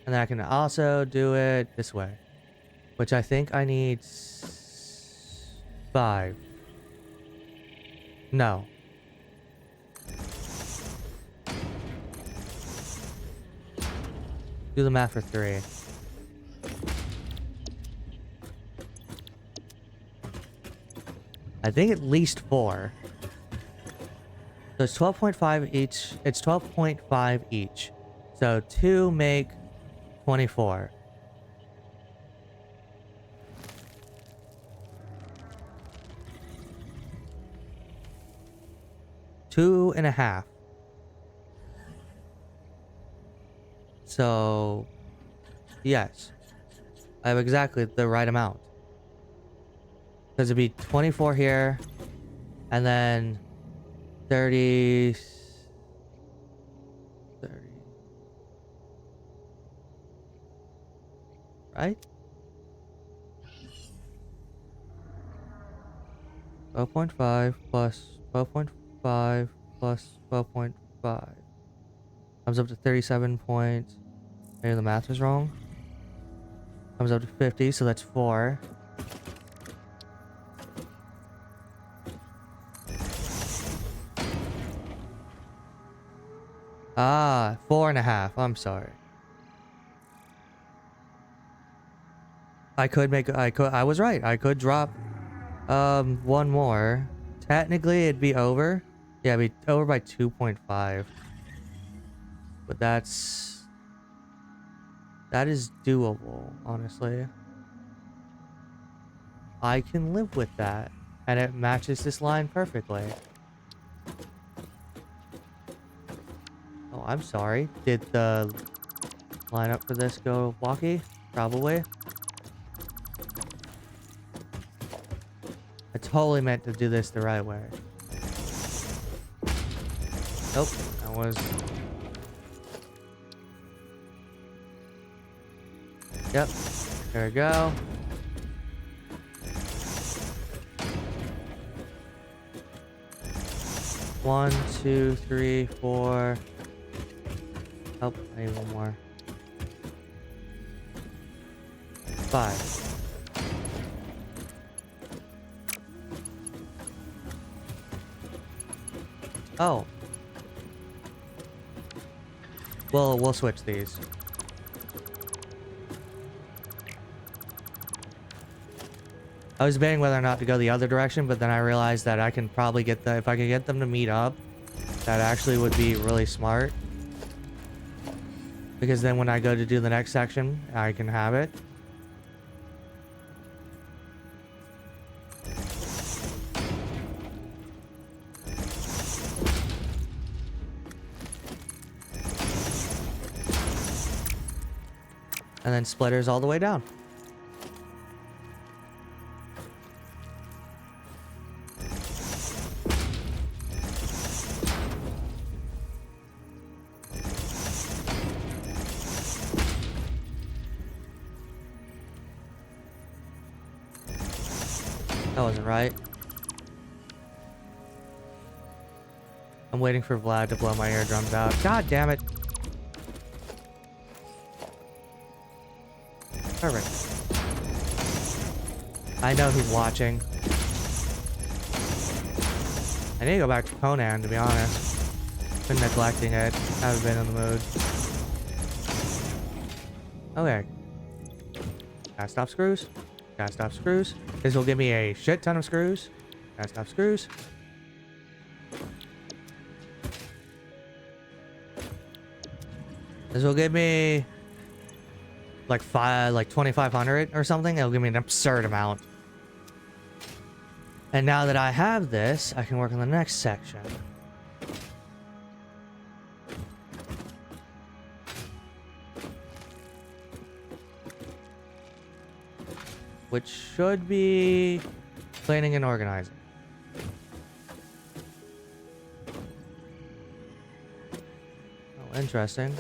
And then I can also do it this way. Which I think I need 5. No. Do the math for 3. I think at least 4. So it's 12.5 each. It's 12.5 each. So 2 make 24. Two and a half. So, yes. I have exactly the right amount. Because it'd be 24 here. And then 30... 30... Right? 12.5 plus 12.5 plus 12.5 comes up to 37 points. Maybe the math was wrong. Comes up to 50, so that's 4. Ah, 4.5. I'm sorry. I was right. I could drop one more. Technically it'd be over. Yeah, it'd be over by 2.5. But that is doable, honestly. I can live with that. And it matches this line perfectly. Oh, I'm sorry. Did the lineup for this go wonky? Probably. I totally meant to do this the right way. Nope, that was... Yep, there we go. One, 2, 3, 4. Oh, I need one more. 5. Oh. Well, we'll switch these. I was debating whether or not to go the other direction, but then I realized that I can probably get if I could get them to meet up, that actually would be really smart. Because then when I go to do the next section, I can have it. And then splitters all the way down. That wasn't right. I'm waiting for Vlad to blow my eardrums out. God damn it. Perfect. I know he's watching. I need to go back to Conan, to be honest. Been neglecting it. Haven't been in the mood. Okay. Gotta stop screws. Gotta stop screws. This will give me a shit ton of screws. Gotta stop screws. This will give me like 2,500 or something. It'll give me an absurd amount. And now that I have this, I can work on the next section. Which should be cleaning and organizing. Oh, interesting.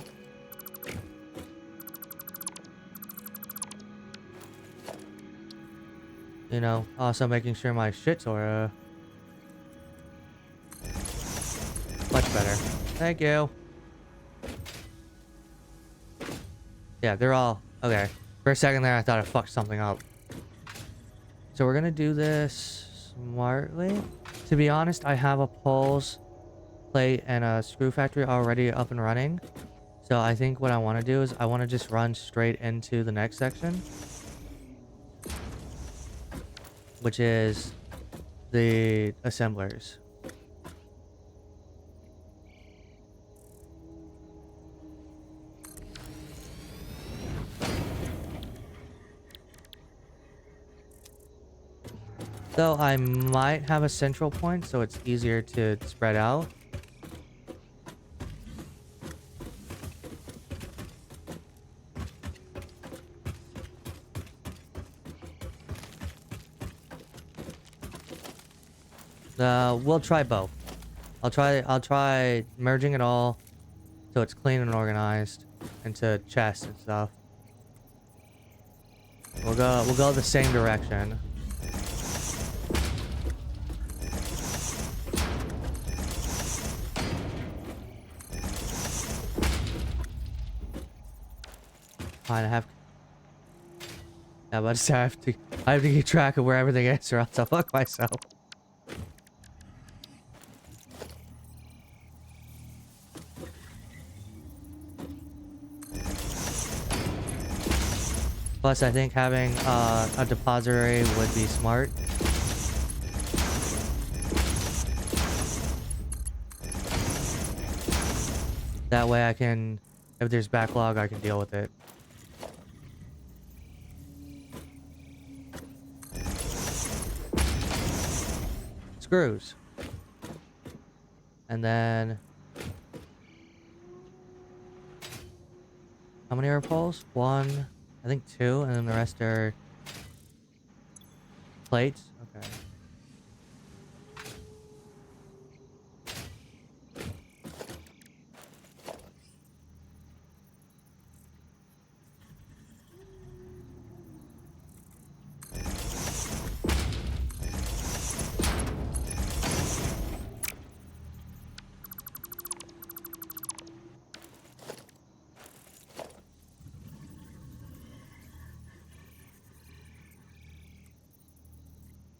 You know, also making sure my shits are much better. Thank you. Yeah, they're all okay. For a second there, I thought I fucked something up. So we're gonna do this smartly. To be honest, I have a poles, plate, and a screw factory already up and running. So I think what I want to do is I want to just run straight into the next section, which is the assemblers. So I might have a central point so it's easier to spread out. We'll try both. I'll try merging it all so it's clean and organized into chests and stuff. We'll go the same direction. Fine, yeah, but I have to keep track of where everything is or else I'll fuck myself. Plus, I think having a depository would be smart. That way I can, if there's backlog, I can deal with it. Screws. And then... how many are poles? One... I think two, and then the rest are plates. Okay.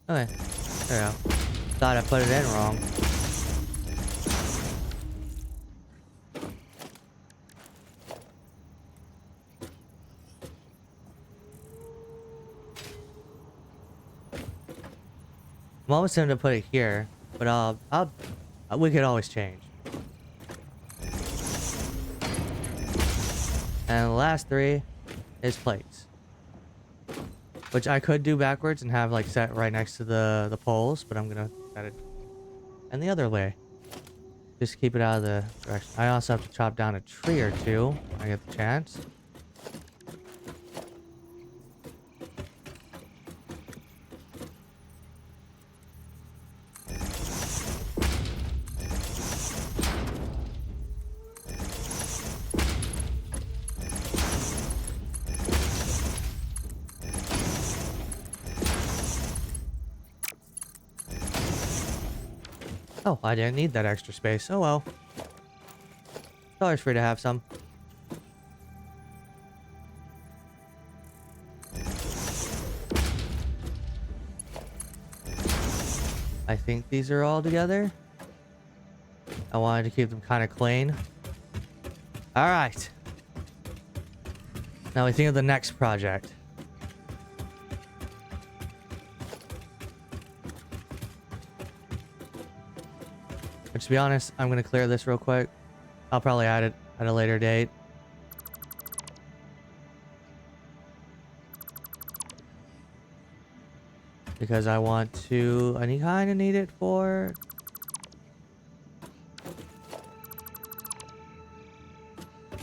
Okay, there we go. Thought I put it in wrong. I'm almost tempted to put it here, but we could always change. And the last three is plates. Which I could do backwards and have like set right next to the poles, but I'm gonna set it and the other way. Just keep it out of the direction. I also have to chop down a tree or two when I get the chance. Oh, I didn't need that extra space. Oh well. It's always free to have some. I think these are all together. I wanted to keep them kind of clean. Alright. Now we think of the next project. But to be honest, I'm going to clear this real quick. I'll probably add it at a later date. Because I want to... I kind of need it for...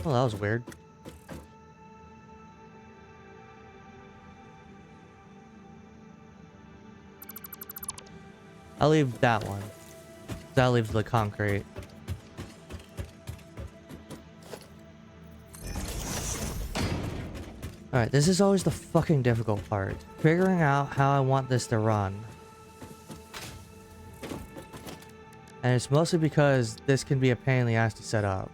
Well, that was weird. I'll leave that one. That leaves the concrete. Alright, this is always the fucking difficult part. Figuring out how I want this to run. And it's mostly because this can be a pain in the ass to set up.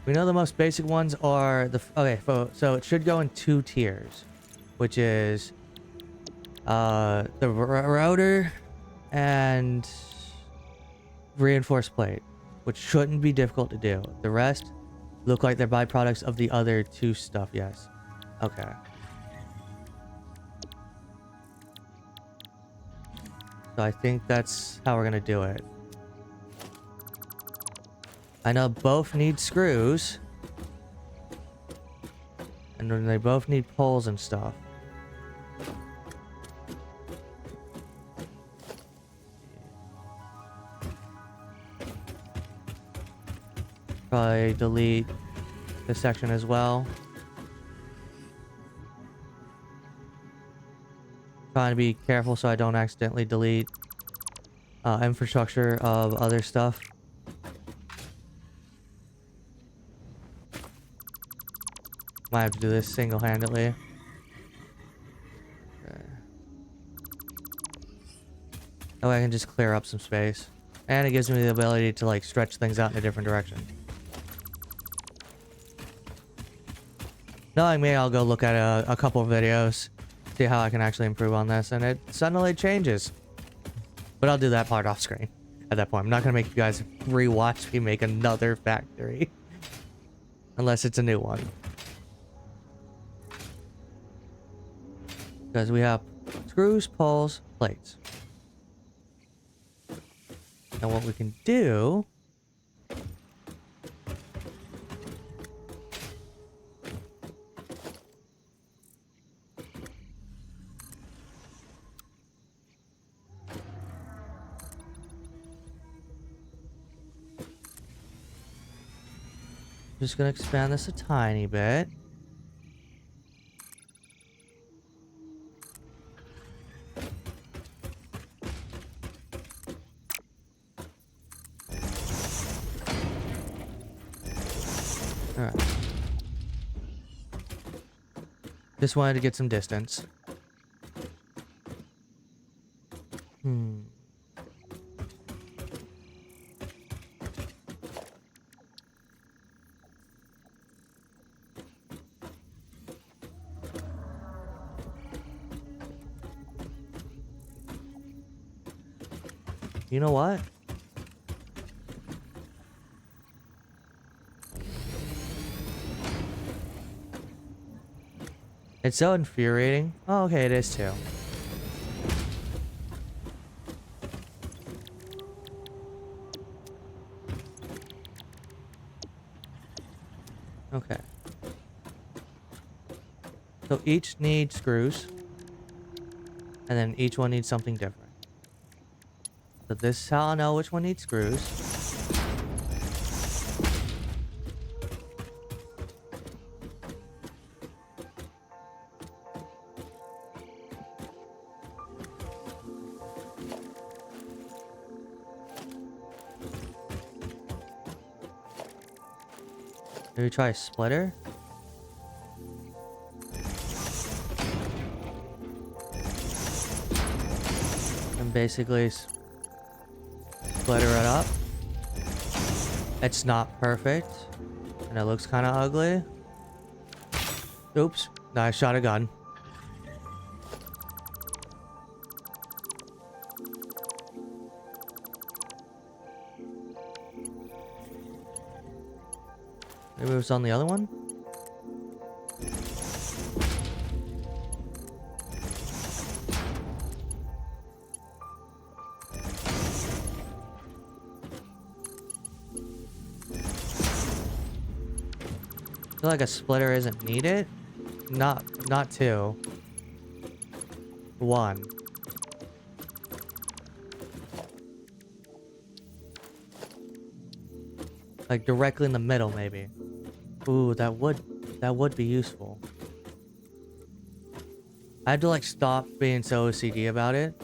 We know the most basic ones are the... Okay, so it should go in 2 tiers. Which is... the router and reinforced plate. Which shouldn't be difficult to do. The rest look like they're byproducts of the other 2 stuff, yes. Okay. So I think that's how we're gonna do it. I know both need screws. And then they both need poles and stuff. Probably delete this section as well. Trying to be careful so I don't accidentally delete infrastructure of other stuff. Might have to do this single-handedly. Okay. That way I can just clear up some space. And it gives me the ability to like stretch things out in a different direction. Knowing me, I'll go look at a couple of videos, see how I can actually improve on this, and it suddenly changes. But I'll do that part off screen at that point. I'm not going to make you guys rewatch me make another factory. Unless it's a new one. Because we have screws, poles, plates. And what we can do... Just gonna expand this a tiny bit. Alright. Just wanted to get some distance. You know what? It's so infuriating. Oh, okay, it is too. Okay. So each needs screws. And then each one needs something different. So this is how I know which one needs screws. Maybe try a splitter? And basically splitter it up. It's not perfect. And it looks kind of ugly. Oops. I shot a gun. Maybe it was on the other one? I feel like a splitter isn't needed. not 2. 1. Like directly in the middle, maybe. Ooh, that would be useful. I had to like stop being so OCD about it.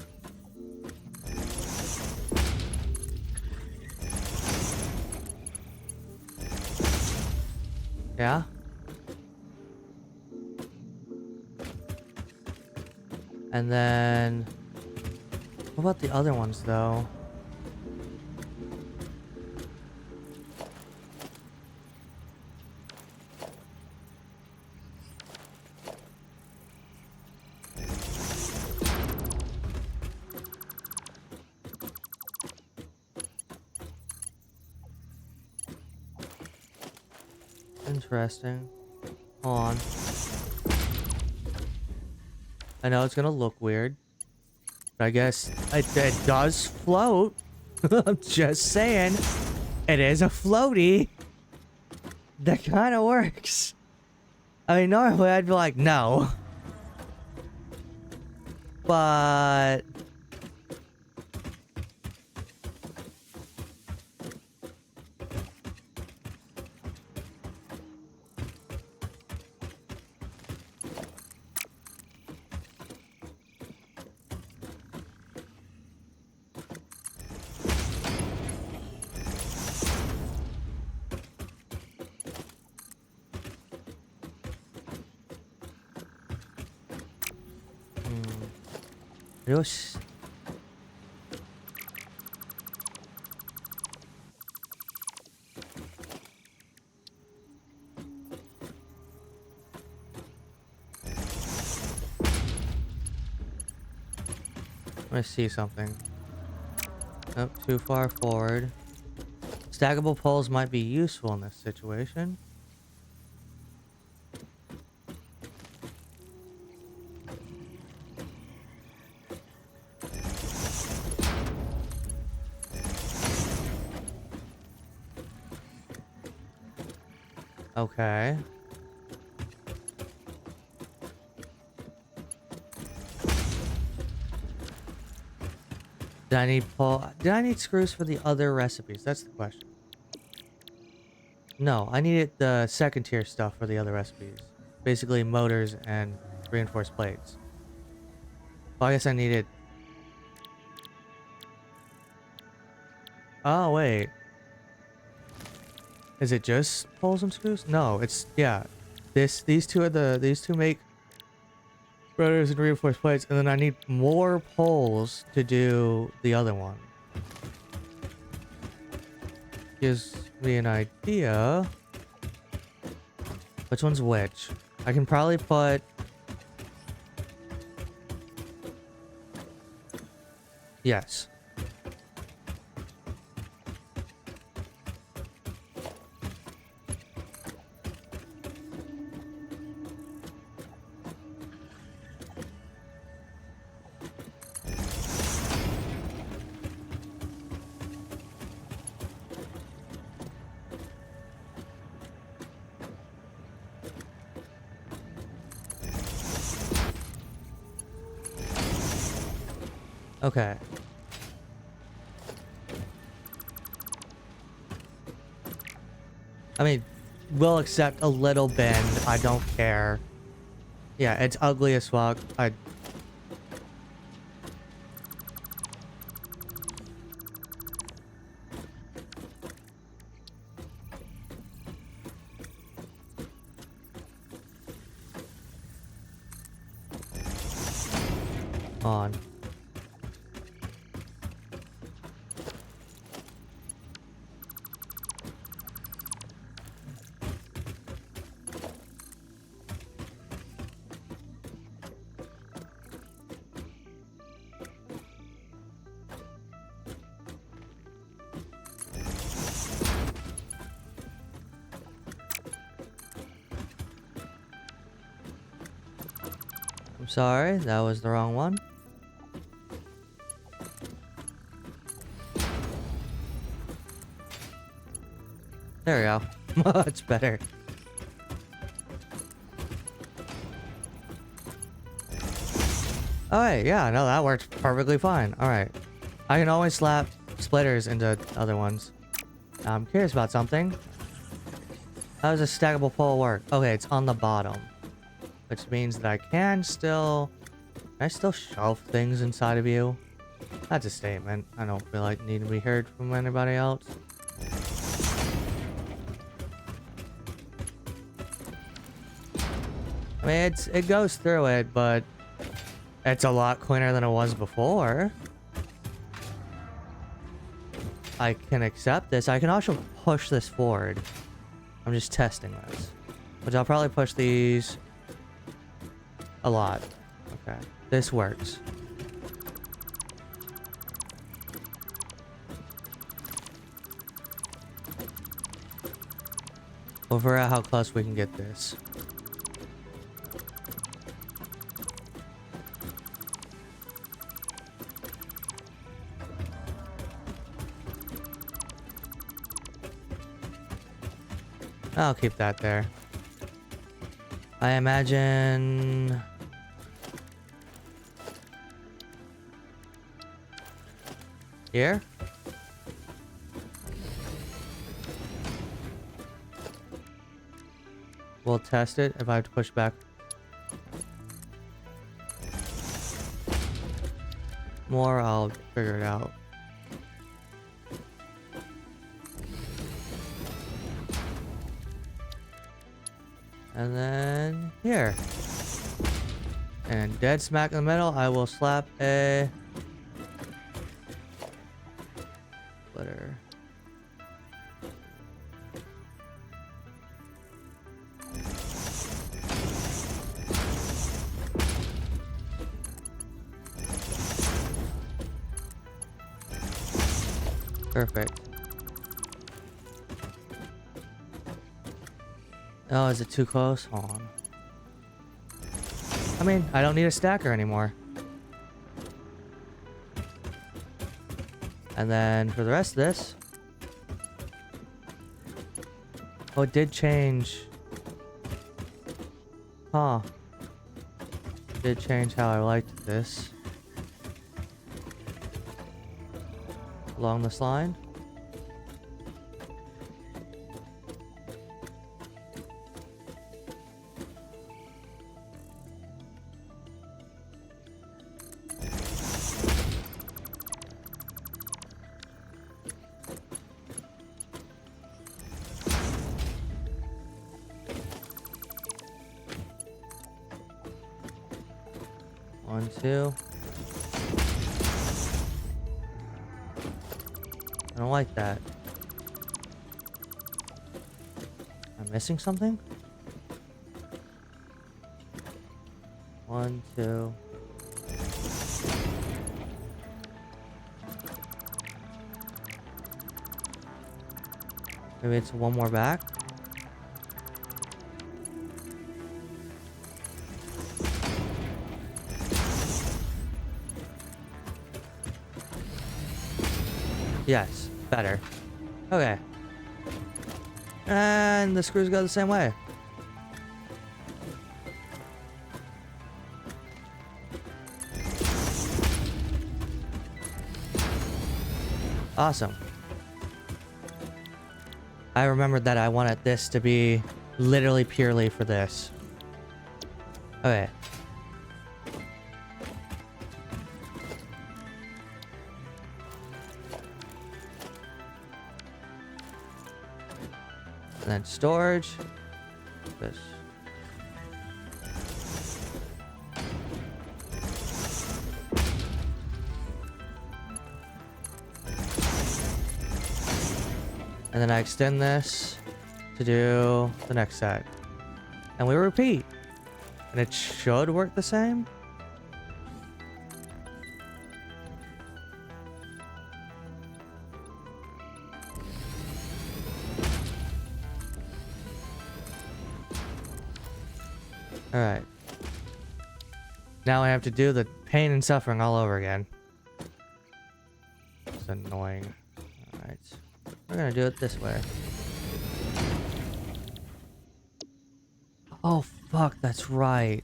Yeah? And then... What about the other ones, though? Interesting. Hold on. I know it's gonna look weird, but I guess it does float. I'm just saying. It is a floaty. That kind of works. I mean, normally I'd be like, no. But... Yosh. Let me see something. Nope, too far forward. Stackable poles might be useful in this situation. Okay. Did I need screws for the other recipes? That's the question. No, I needed the second tier stuff for the other recipes. Basically motors and reinforced plates. Well, I guess I needed... Oh, wait. Is it just poles and screws? No, it's... Yeah. These two make rotors and reinforced plates, and then I need more poles to do the other one. Gives me an idea. Which one's which? I can probably put... Yes. Okay. I mean, we'll accept a little bend. I don't care. Yeah, it's ugly as fuck. On. I'm sorry, that was the wrong one. There we go. Much better. Oh, wait, yeah, no, that worked perfectly fine. Alright. I can always slap splitters into other ones. I'm curious about something. How does a stackable pole work? Okay, it's on the bottom. Which means that I can still... Can I still shove things inside of you? That's a statement. I don't feel like needing to be heard from anybody else. I mean, it goes through it, but it's a lot cleaner than it was before. I can accept this. I can also push this forward. I'm just testing this. Which I'll probably push these a lot. Okay. This works. We'll figure out how close we can get this. I'll keep that there. I imagine... Here? We'll test it if I have to push back more, I'll figure it out. And then here. And dead smack in the middle, I will slap a splitter. Perfect. Oh, is it too close? Hold on. I mean, I don't need a stacker anymore. And then for the rest of this... Oh, it did change. Huh. It did change how I liked this. Along this line. One, two. I don't like that. I'm missing something? One, two. Maybe it's one more back. Yes, better. Okay. And the screws go the same way. Awesome. I remembered that I wanted this to be literally purely for this. Okay. And then storage. This. And then I extend this to do the next set. And we repeat. And it should work the same. Alright. Now I have to do the pain and suffering all over again. It's annoying. Alright. We're gonna do it this way. Oh, fuck, that's right.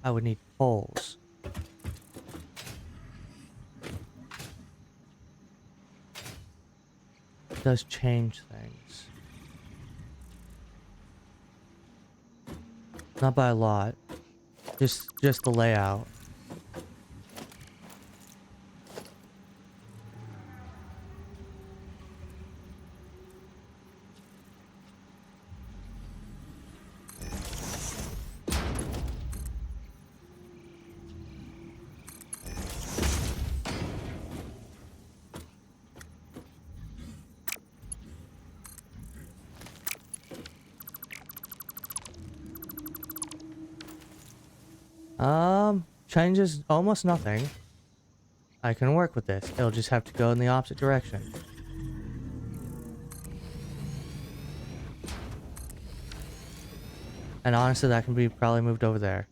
I would need poles. It does change things. Not by a lot. Just the layout. Changes almost nothing. I can work with this. It'll just have to go in the opposite direction. And honestly, that can be probably moved over there.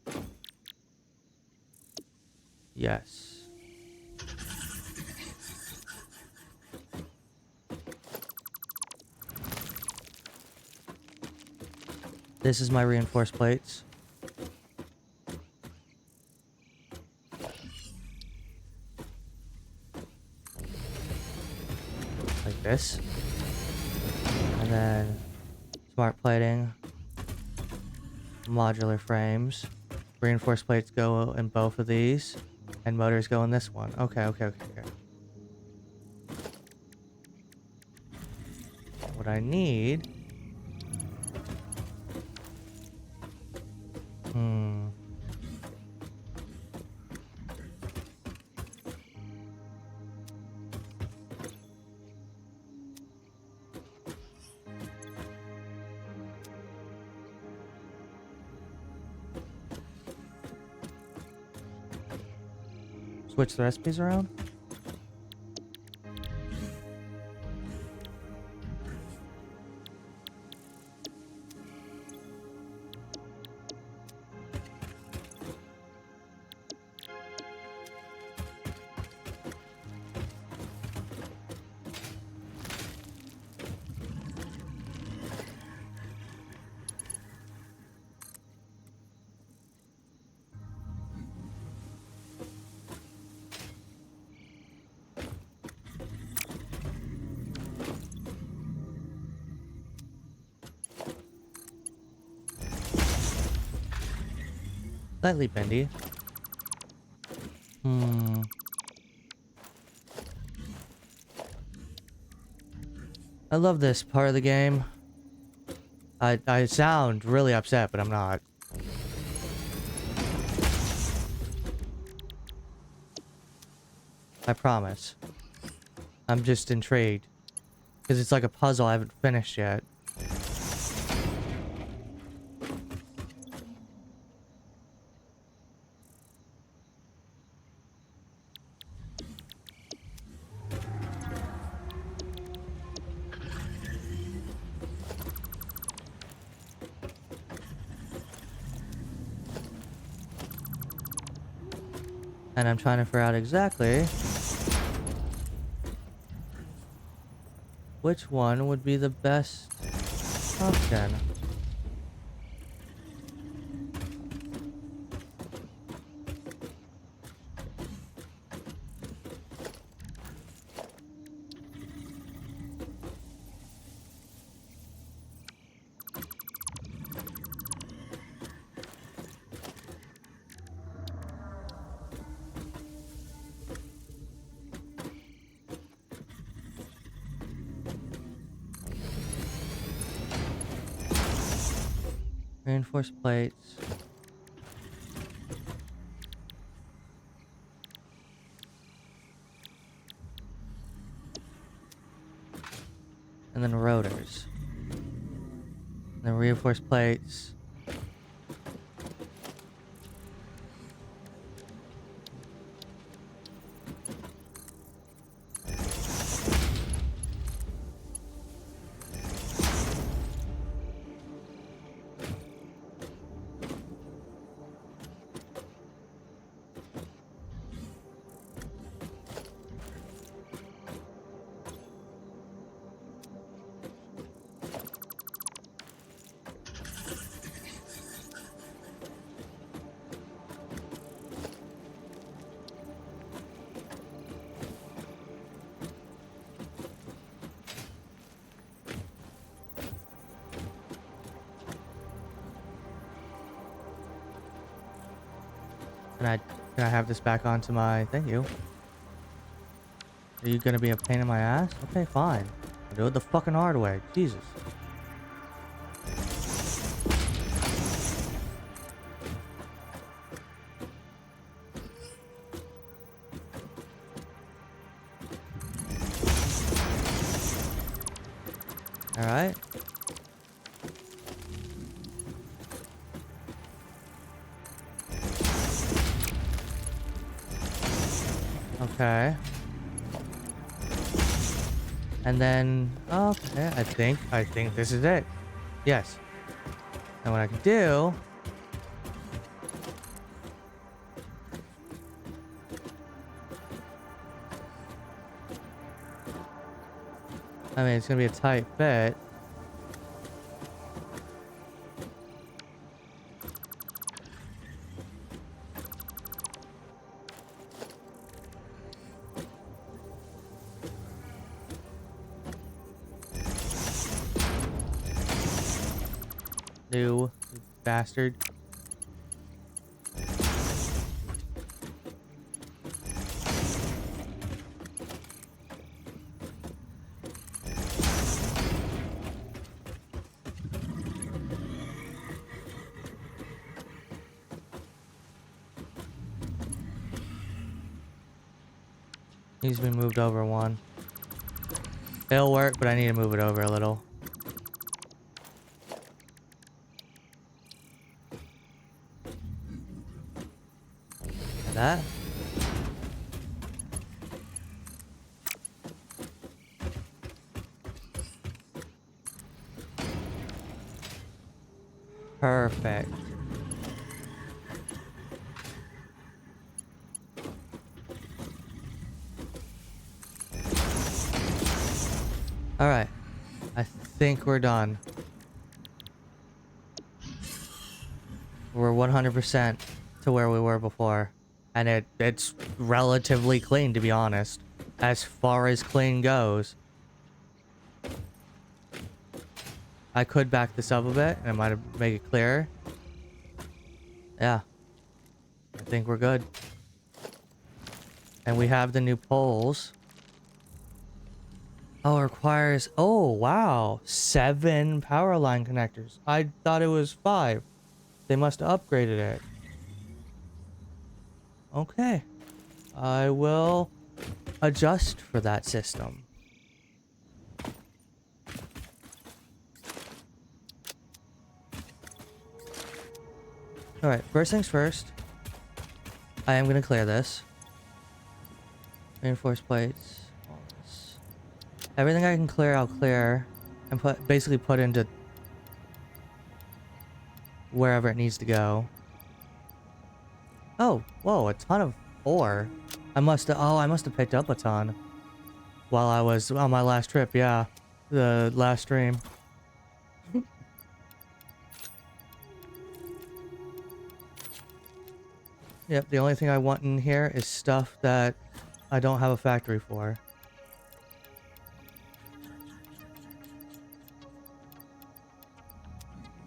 Yes. This is my reinforced plates. Like this. And then smart plating. Modular frames. Reinforced plates go in both of these. And motors go in this one. Okay. What I need... Switch the recipes around? Slightly bendy. I love this part of the game. I sound really upset, but I'm not. I promise. I'm just intrigued. Because it's like a puzzle I haven't finished yet. And I'm trying to figure out exactly which one would be the best option. Reinforced plates. And then rotors. And then reinforced plates. Can I have this back onto my... Thank you. Are you gonna be a pain in my ass? Okay, fine. I'll do it the fucking hard way. Jesus. Alright. Okay. And then, okay, I think this is it. Yes. And what I can do... I mean, it's gonna be a tight fit. You bastard. Needs to be moved over one. It'll work, but I need to move it over a little. Like that. Perfect. All right. I think we're done. We're 100% to where we were before. And it's relatively clean, to be honest. As far as clean goes. I could back this up a bit, and it might make it clearer. Yeah. I think we're good. And we have the new poles. Oh, it requires... Oh, wow. 7 power line connectors. I thought it was 5. They must have upgraded it. Okay. I will adjust for that system. Alright, first things first. I am going to clear this. Reinforced plates. All this. Everything I can clear, I'll clear. And basically put into wherever it needs to go. Oh, whoa, a ton of ore. I must have picked up a ton while I was on my last trip, yeah. The last stream. Yep, the only thing I want in here is stuff that I don't have a factory for.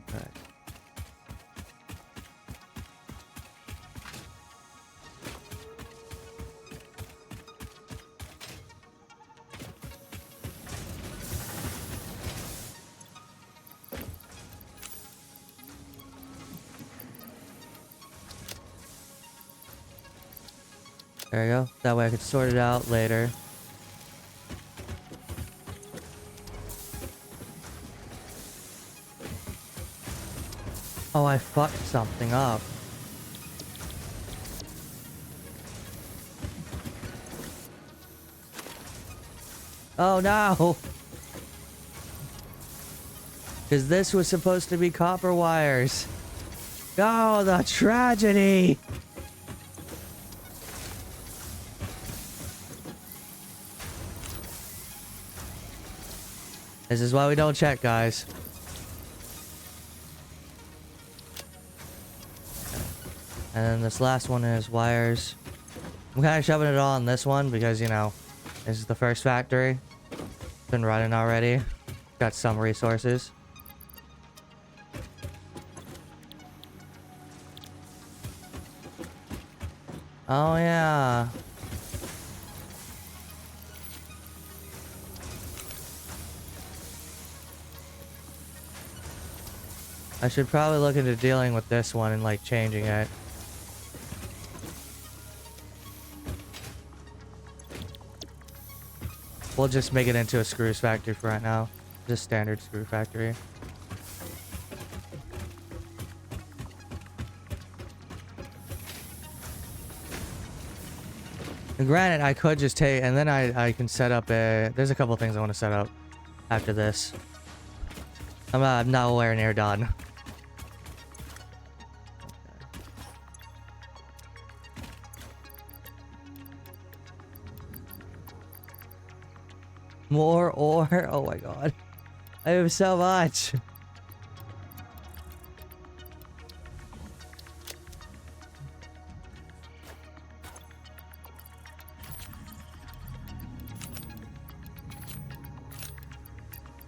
Okay. There you go. That way I could sort it out later. Oh, I fucked something up. Oh no! Because this was supposed to be copper wires. Oh, the tragedy! This is why we don't check, guys. And then this last one is wires. I'm kind of shoving it all on this one because, you know, this is the first factory. Been running already. Got some resources. Oh yeah. I should probably look into dealing with this one and like changing it. We'll just make it into a screws factory for right now. Just standard screw factory. And granted, I could just take, and then I can set up a, there's a couple things I want to set up after this. I'm nowhere near done. More ore? Oh my god. I have so much.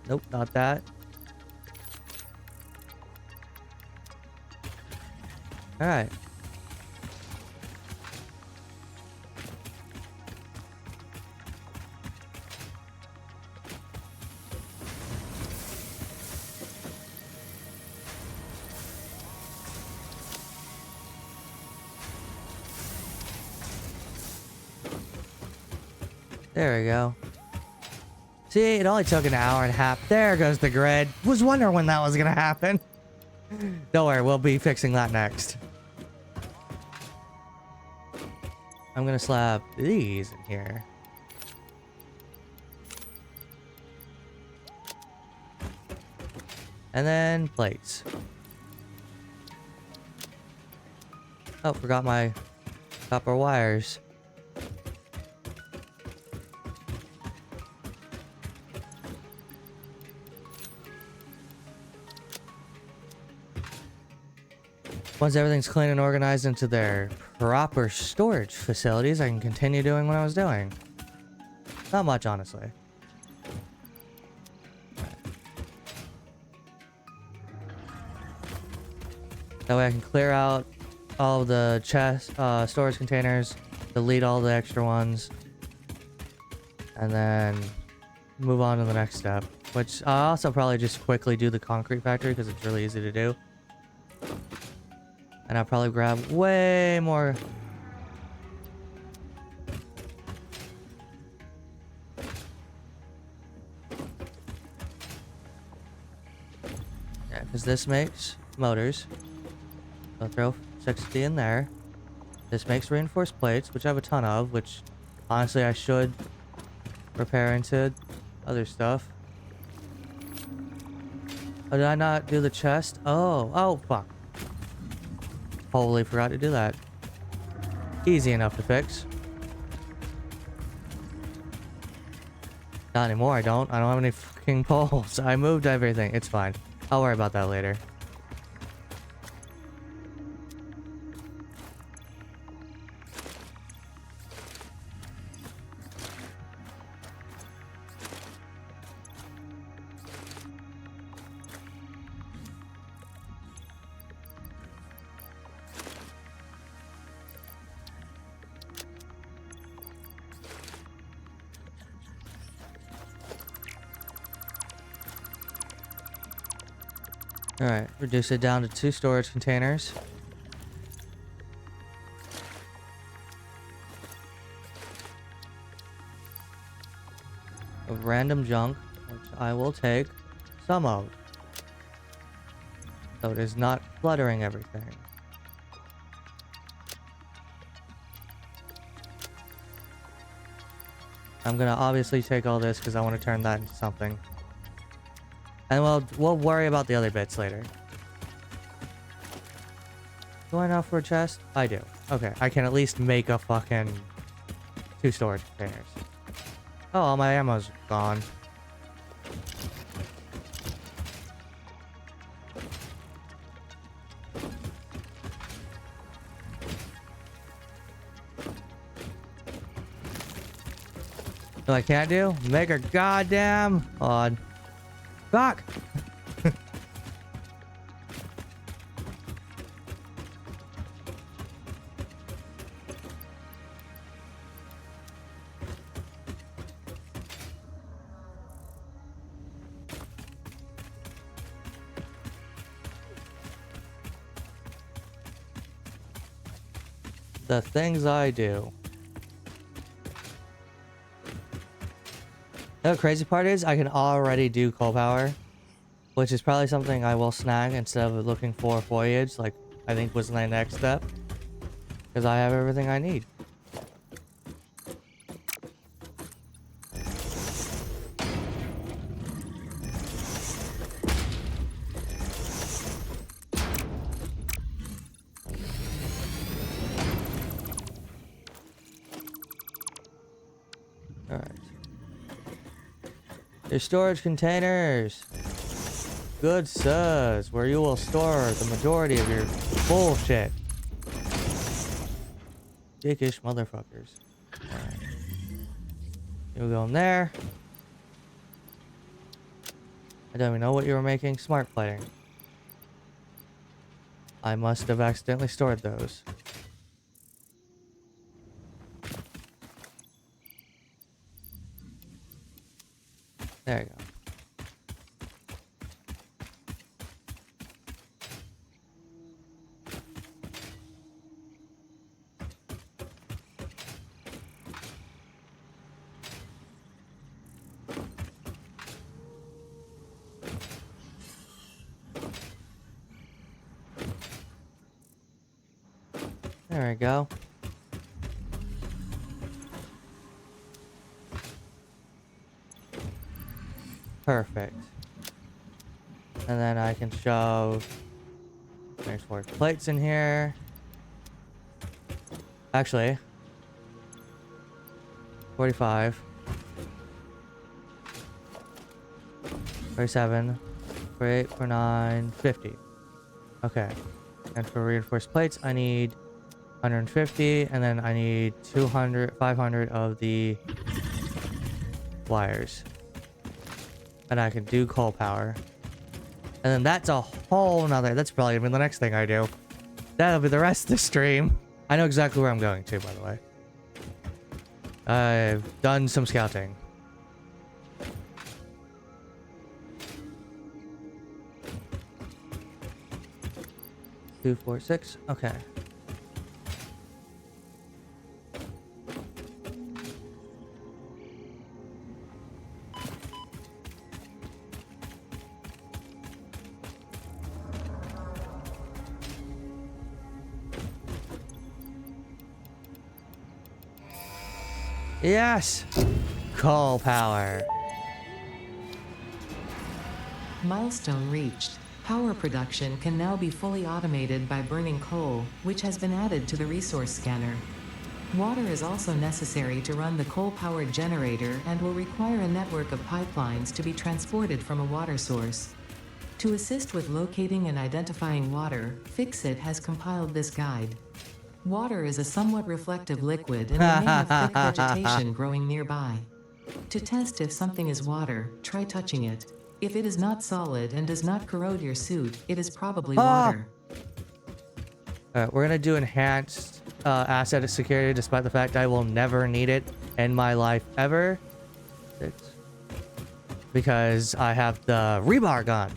Nope, not that. Alright. There we go. See, it only took an hour and a half. There goes the grid. Was wondering when that was gonna happen. Don't worry, we'll be fixing that next. I'm gonna slap these in here. And then plates. Oh, forgot my copper wires. Once everything's clean and organized into their proper storage facilities, I can continue doing what I was doing. Not much, honestly. That way I can clear out all of the chest, storage containers, delete all the extra ones, and then move on to the next step. Which I'll also probably just quickly do the concrete factory because it's really easy to do. And I'll probably grab way more. Yeah, because this makes motors. I'll throw 60 in there. This makes reinforced plates, which I have a ton of, which honestly I should repair into other stuff. Oh, did I not do the chest? Oh, fuck. Totally forgot to do that. Easy enough to fix. Not anymore, I don't have any fucking poles. I moved everything. It's fine. I'll worry about that later. Alright, reduce it down to 2 storage containers. Of random junk, which I will take some of. So it is not cluttering everything. I'm gonna obviously take all this because I want to turn that into something. And we'll worry about the other bits later. Do I know for a chest? I do. Okay, I can at least make a fucking 2 storage containers. Oh, all my ammo's gone. So I can't do? Make a goddamn odd. Fuck! The things I do. The crazy part is I can already do coal power, which is probably something I will snag instead of looking for foliage, like I think was my next step. Because I have everything I need. Alright. Your storage containers. Good sirs, where you will store the majority of your bullshit. Dickish motherfuckers. Alright. You'll go in there. I don't even know what you were making. Smart plating. I must have accidentally stored those. There you go. There we go. Perfect. And then I can shove transport plates in here. Actually, 45, 47, 48, 49, 50. Okay. And for reinforced plates, I need 150, and then I need 200, 500 of the wires. And I can do coal power. And then that's a whole nother, that's probably gonna be the next thing I do. That'll be the rest of the stream. I know exactly where I'm going to, by the way. I've done some scouting. Two, 4, 6. Okay. Yes! Coal power. Milestone reached. Power production can now be fully automated by burning coal, which has been added to the resource scanner. Water is also necessary to run the coal-powered generator and will require a network of pipelines to be transported from a water source. To assist with locating and identifying water, Fixit has compiled this guide. Water is a somewhat reflective liquid and may have thick vegetation growing nearby. To test if something is water, try touching it. If it is not solid and does not corrode your suit, it is probably water. Alright, we're gonna do enhanced asset security despite the fact I will never need it in my life ever. Because I have the rebar gun.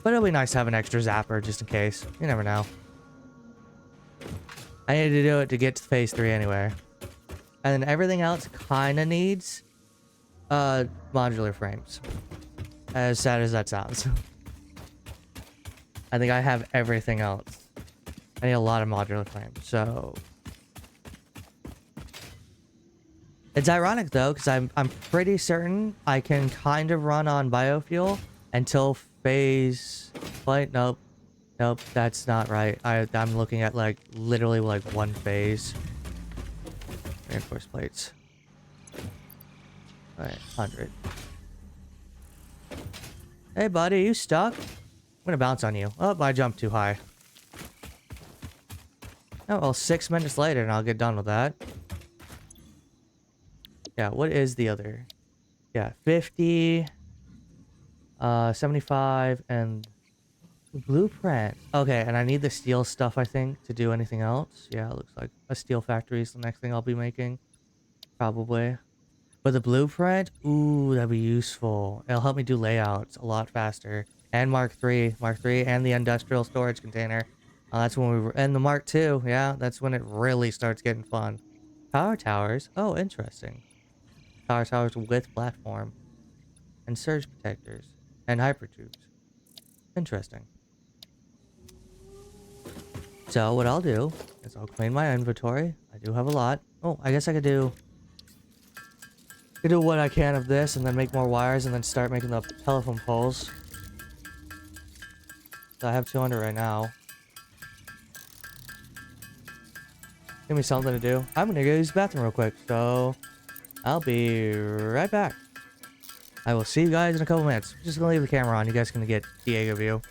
But it'll be nice to have an extra zapper just in case. You never know. I need to do it to get to phase 3 anyway. And then everything else kind of needs modular frames. As sad as that sounds. I think I have everything else. I need a lot of modular frames, so... It's ironic though, because I'm pretty certain I can kind of run on biofuel until phase... Wait, nope. Nope, that's not right. I'm looking at like literally like one phase. Reinforced plates. Alright, 100. Hey buddy, you stuck? I'm gonna bounce on you. Oh, I jumped too high. Oh, well, 6 minutes later and I'll get done with that. Yeah, what is the other? Yeah, 50, 75, and blueprint. Okay, and I need the steel stuff, I think, to do anything else. Yeah, it looks like a steel factory is the next thing I'll be making. Probably. But the blueprint, ooh, that'd be useful. It'll help me do layouts a lot faster. And Mark 3, and the industrial storage container. That's when we were in the Mark II. Yeah, that's when it really starts getting fun. Power towers. Oh, interesting. Power towers with platform and surge protectors and hyper tubes. Interesting. So what I'll do is I'll clean my inventory. I do have a lot. Oh, I guess I could do what I can of this and then make more wires and then start making the telephone poles. So I have 200 right now. Give me something to do. I'm gonna go use the bathroom real quick, so I'll be right back. I will see you guys in a couple minutes. Just gonna leave the camera on. You guys can get Diego view.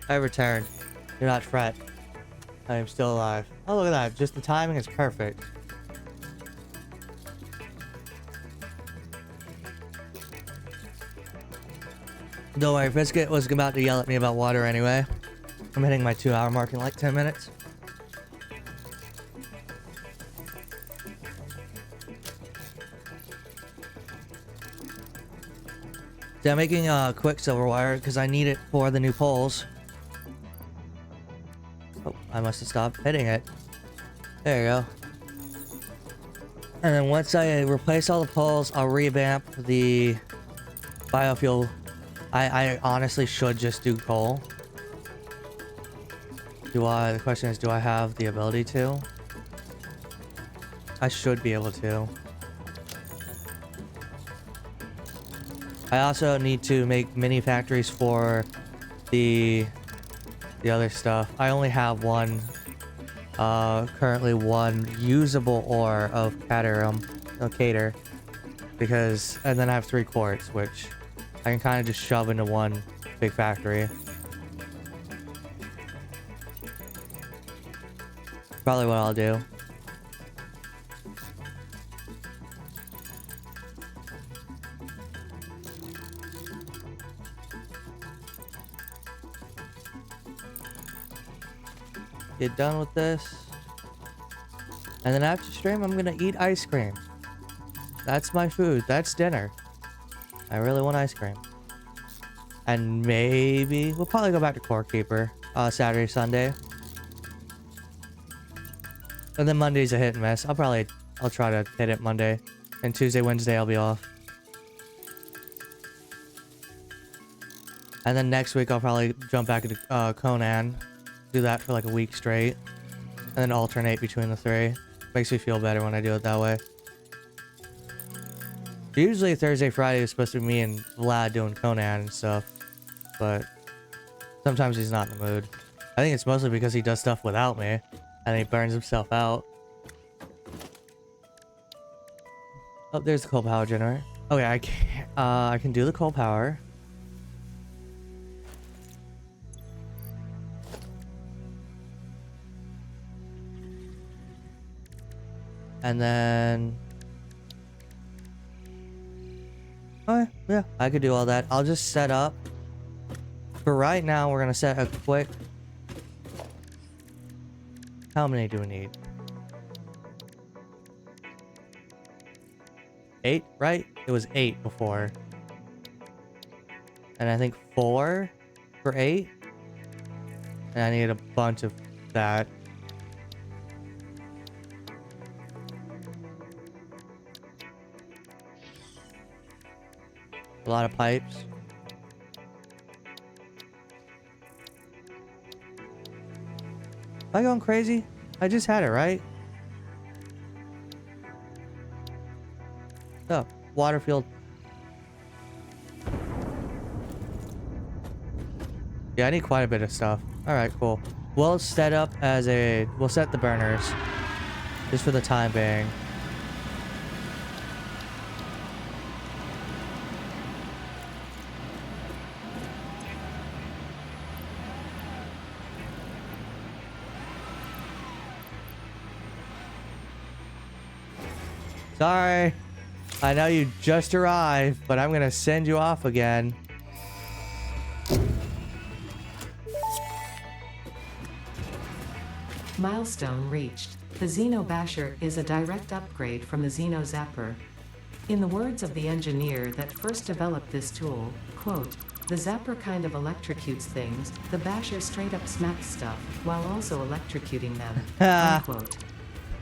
I returned. Do not fret. I am still alive. Oh, look at that. Just the timing is perfect. Don't worry, Biscuit was about to yell at me about water anyway. I'm hitting my 2-hour mark in like 10 minutes. So I'm making a quicksilver wire because I need it for the new poles. Oh, I must have stopped hitting it. There you go. And then once I replace all the poles, I'll revamp the biofuel. I honestly should just do coal. The question is, do I have the ability to? I should be able to. I also need to make mini factories for the other stuff. I only have one, currently one usable ore of Cater, because, and then I have 3 quartz, which I can kind of just shove into one big factory. Probably what I'll do. Get done with this. And then after stream, I'm gonna eat ice cream. That's my food. That's dinner. I really want ice cream. And maybe we'll probably go back to Core Keeper Saturday, Sunday. And then Monday's a hit and miss. I'll try to hit it Monday. And Tuesday, Wednesday, I'll be off. And then next week, I'll probably jump back into Conan. Do that for like a week straight. And then alternate between the 3. Makes me feel better when I do it that way. Usually Thursday, Friday is supposed to be me and Vlad doing Conan and stuff. But sometimes he's not in the mood. I think it's mostly because he does stuff without me. And he burns himself out. Oh, there's the coal power generator. Okay, I can do the coal power. And then... oh, yeah, I could do all that. I'll just set up. For right now, we're going to set a quick... how many do we need? 8, right? It was 8 before. And I think 4 for 8. And I need a bunch of that. A lot of pipes. Am I going crazy? I just had it, right? Oh, Waterfield. Yeah, I need quite a bit of stuff. Alright, cool. We'll set up as a... We'll set the burners. Just for the time being. Sorry. I know you just arrived, but I'm gonna send you off again. Milestone reached. The Xeno Basher is a direct upgrade from the Xeno Zapper. In the words of the engineer that first developed this tool, quote, "The Zapper kind of electrocutes things, the Basher straight up smacks stuff, while also electrocuting them." Unquote.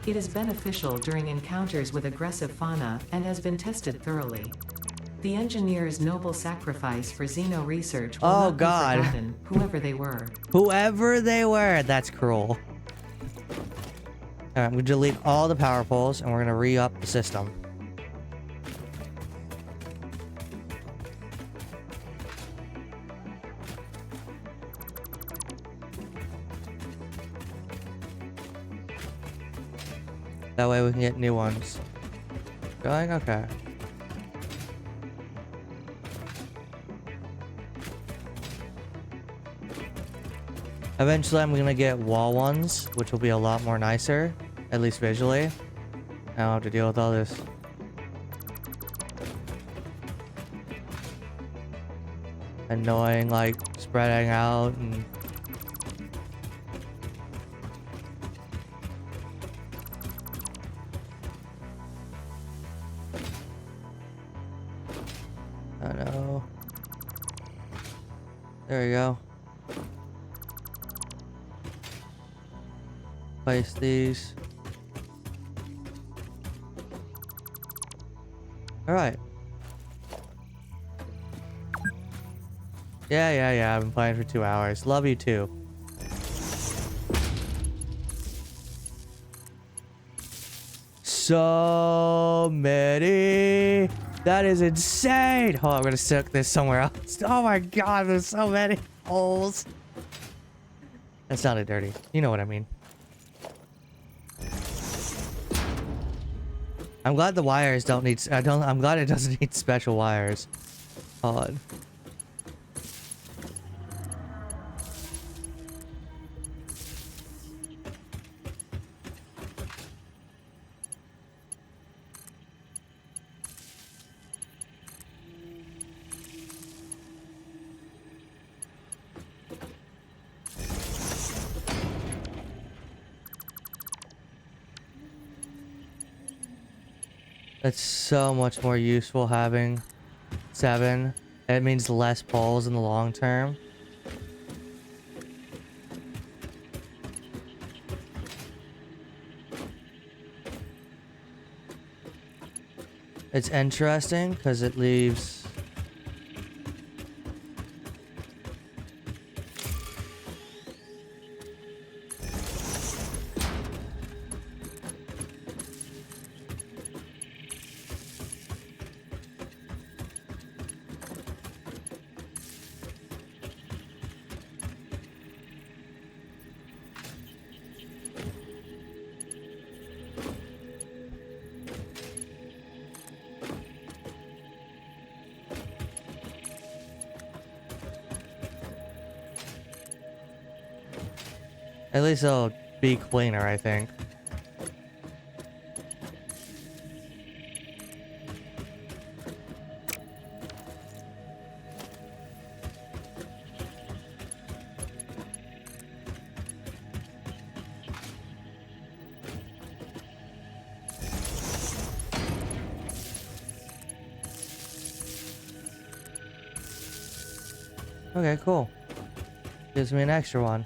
It is beneficial during encounters with aggressive fauna and has been tested thoroughly. The engineer's noble sacrifice for Xeno research will not be forgotten, whoever they were. Whoever they were, that's cruel. Alright, I'm gonna delete all the power poles and we're gonna re-up the system. That way we can get new ones. Going? Okay. Eventually I'm gonna get wall ones, which will be a lot more nicer, at least visually. I don't have to deal with all this annoying, like, spreading out and... Oh no. There we go. Place these. Alright. Yeah. I've been playing for 2 hours. Love you too. So many. That is insane. Oh, I'm gonna stick this somewhere else. Oh my god, there's so many holes. That sounded dirty. You know what I mean. I'm glad the wires don't need... I'm glad it doesn't need special wires. Hold on. It's so much more useful having 7. It means less poles in the long term. It's interesting because it leaves... At least it'll be cleaner, I think. Okay, cool. Gives me an extra one.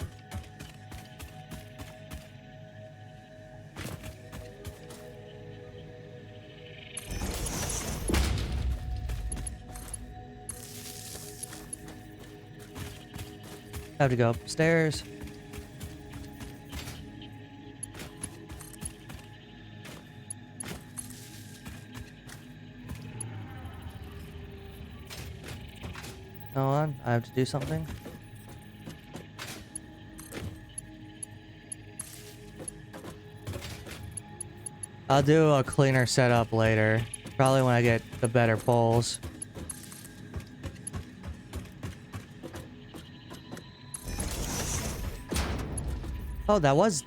Have to go upstairs. Hold on, I have to do something. I'll do a cleaner setup later. Probably when I get the better poles. Oh, that was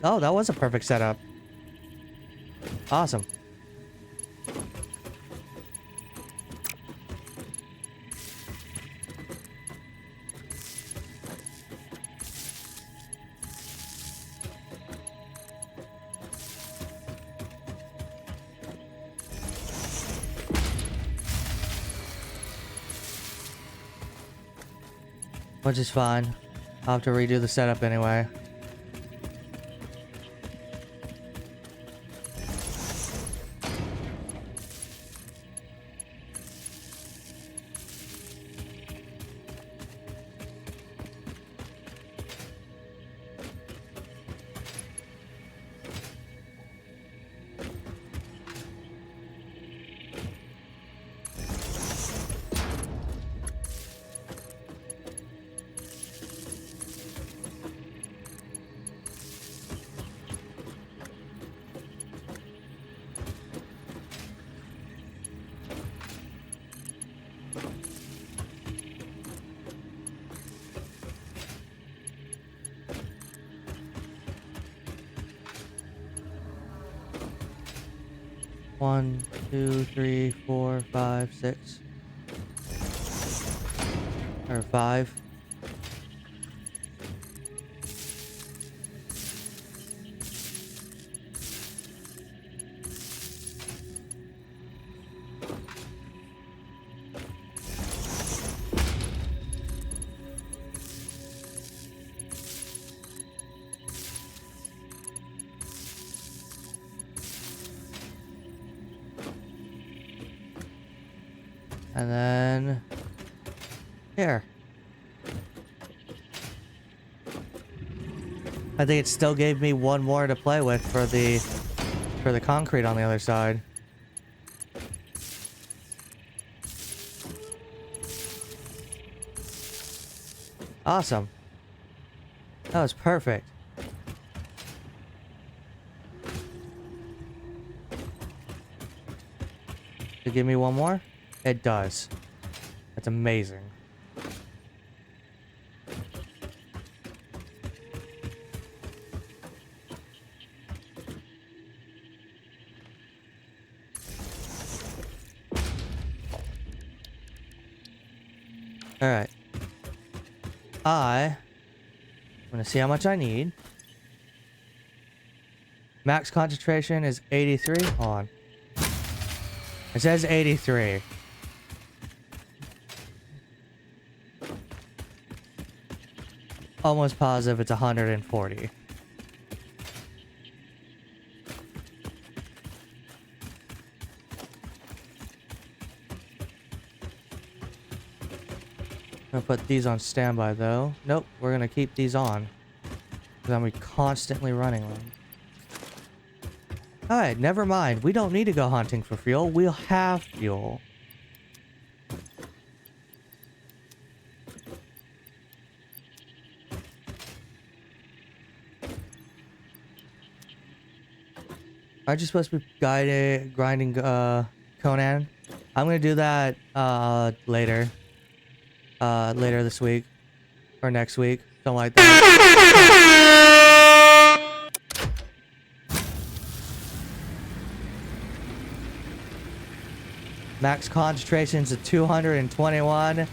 a perfect setup. Awesome. Which is fine. I'll have to redo the setup anyway. One, two, three, four, five, six. Or five. And then here. I think it still gave me one more to play with for the concrete on the other side. Awesome. That was perfect. To give me one more? It does. That's amazing. Alright. I'm gonna see how much I need. Max concentration is 83. Hold on. It says 83. Almost positive it's 140. I'm gonna put these on standby though. Nope, we're gonna keep these on. Because I'm constantly running them. Alright, never mind. We don't need to go hunting for fuel. We'll have fuel. Aren't you supposed to be grinding Conan? I'm gonna do that later. Later this week. Or next week. Something like that. Max concentrations of 221.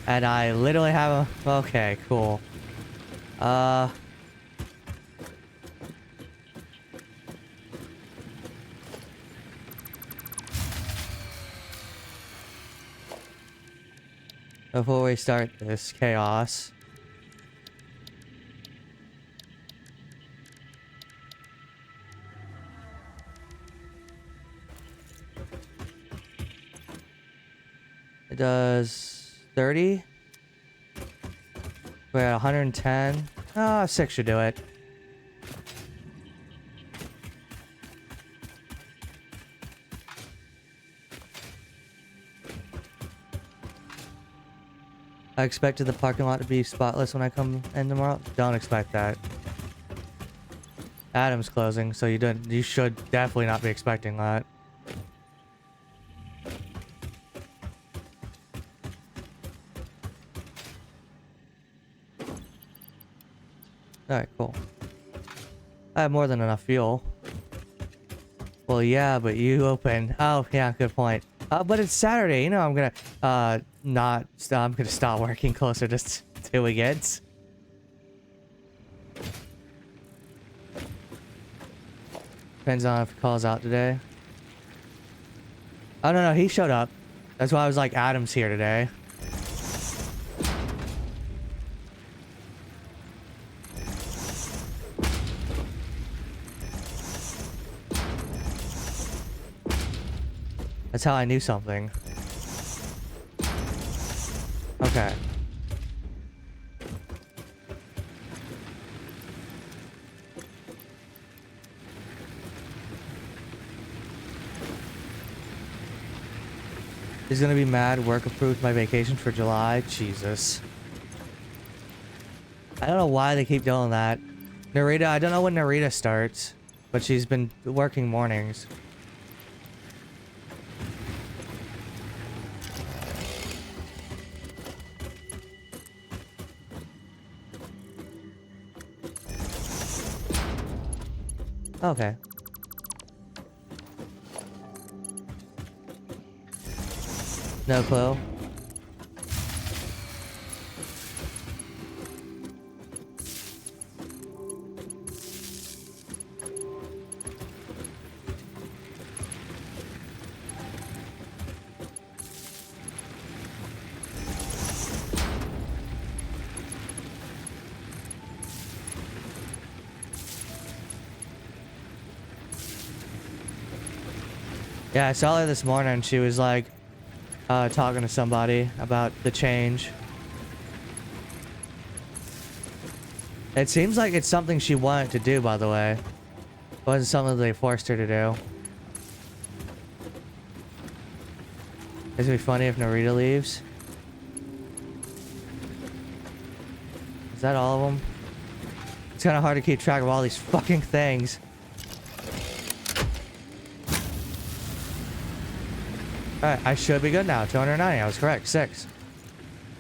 And I literally have a... Okay, cool. Before we start this chaos. It does 30. We're at 110. Oh, 6 should do it. I expected the parking lot to be spotless when I come in tomorrow. Don't expect that. Adam's closing, so you should definitely not be expecting that. Alright, cool. I have more than enough fuel. Well, yeah, but you open. Oh, yeah, good point. But it's Saturday, you know, I'm gonna, I'm gonna stop working closer to doing it. Depends on if he calls out today. Oh, no, he showed up. That's why I was like, Adam's here today. That's how I knew something. Okay. He's gonna be mad. Work approved my vacation for July. Jesus. I don't know why they keep doing that. Narita, I don't know when Narita starts, but she's been working mornings. Okay. No clue. Yeah, I saw her this morning. She was like talking to somebody about the change. It seems like it's something she wanted to do, by the way. It wasn't something they forced her to do. It's gonna be funny if Narita leaves. Is that all of them? It's kind of hard to keep track of all these fucking things. Alright, I should be good now. 290, I was correct. 6.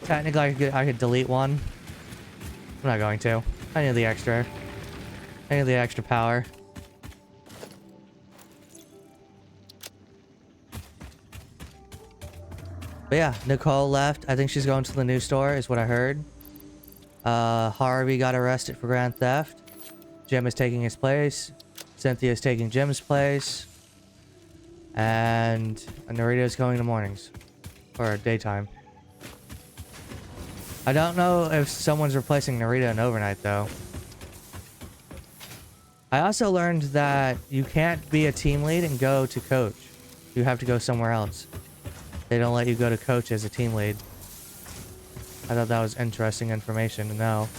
Technically, I could delete one. I'm not going to. I need the extra. I need the extra power. But yeah, Nicole left. I think she's going to the new store, is what I heard. Harvey got arrested for grand theft. Jim is taking his place. Cynthia is taking Jim's place. And Narita is going in the mornings. Or daytime. I don't know if someone's replacing Narita in overnight, though. I also learned that you can't be a team lead and go to coach. You have to go somewhere else. They don't let you go to coach as a team lead. I thought that was interesting information to know.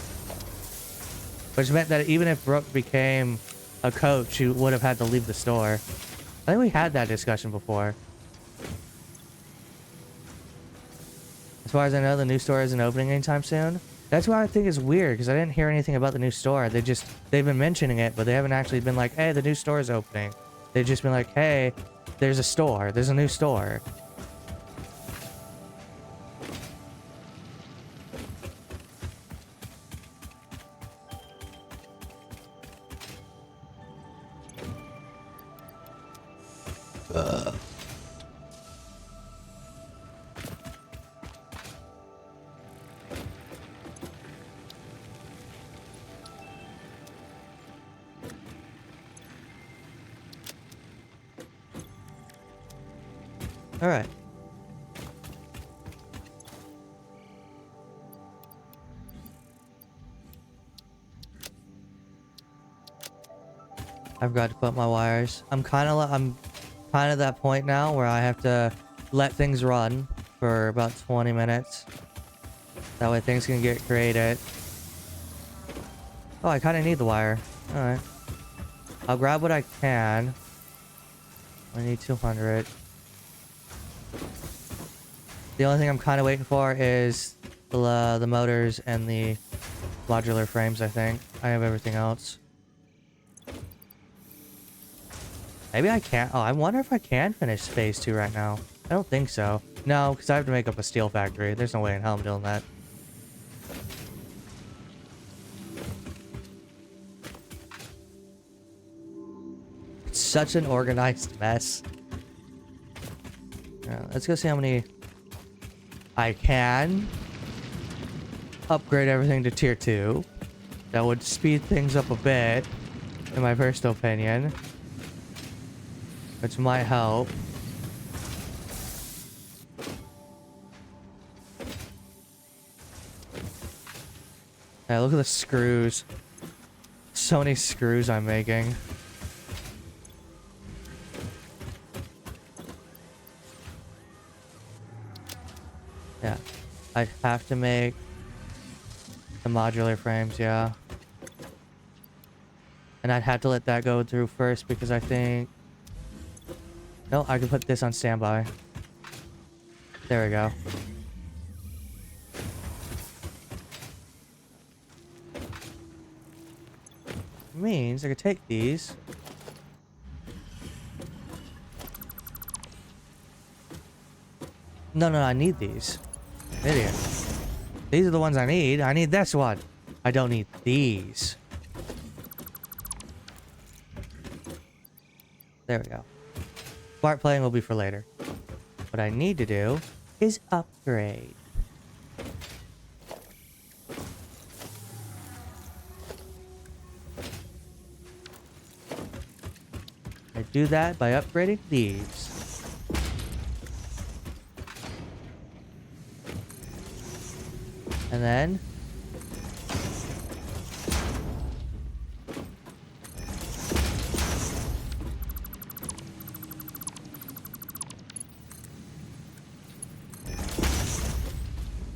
Which meant that even if Brooke became a coach, she would have had to leave the store. I think we had that discussion before. As far as I know, the new store isn't opening anytime soon. That's why I think it's weird, because I didn't hear anything about the new store. They've been mentioning it, but they haven't actually been like, hey, the new store is opening. They've just been like, hey, there's a store. There's a new store. All right. I've got to put my wires. I'm kind of that point now where I have to let things run for about 20 minutes. That way things can get created. Oh, I kind of need the wire. Alright. I'll grab what I can. I need 200. The only thing I'm kind of waiting for is the motors and the modular frames, I think. I have everything else. Maybe I can't. Oh, I wonder if I can finish phase 2 right now. I don't think so. No, because I have to make up a steel factory. There's no way in hell I'm doing that. It's such an organized mess. Let's go see how many I can upgrade everything to tier 2. That would speed things up a bit, in my personal opinion. Which might help. Yeah, look at the screws. So many screws I'm making. Yeah. I have to make the modular frames, yeah. And I'd have to let that go through first because I think... No, I can put this on standby. There we go. Means I could take these. No, I need these. Idiot. These are the ones I need. I need this one. I don't need these. There we go. Smart playing will be for later. What I need to do is upgrade. I do that by upgrading these. And then...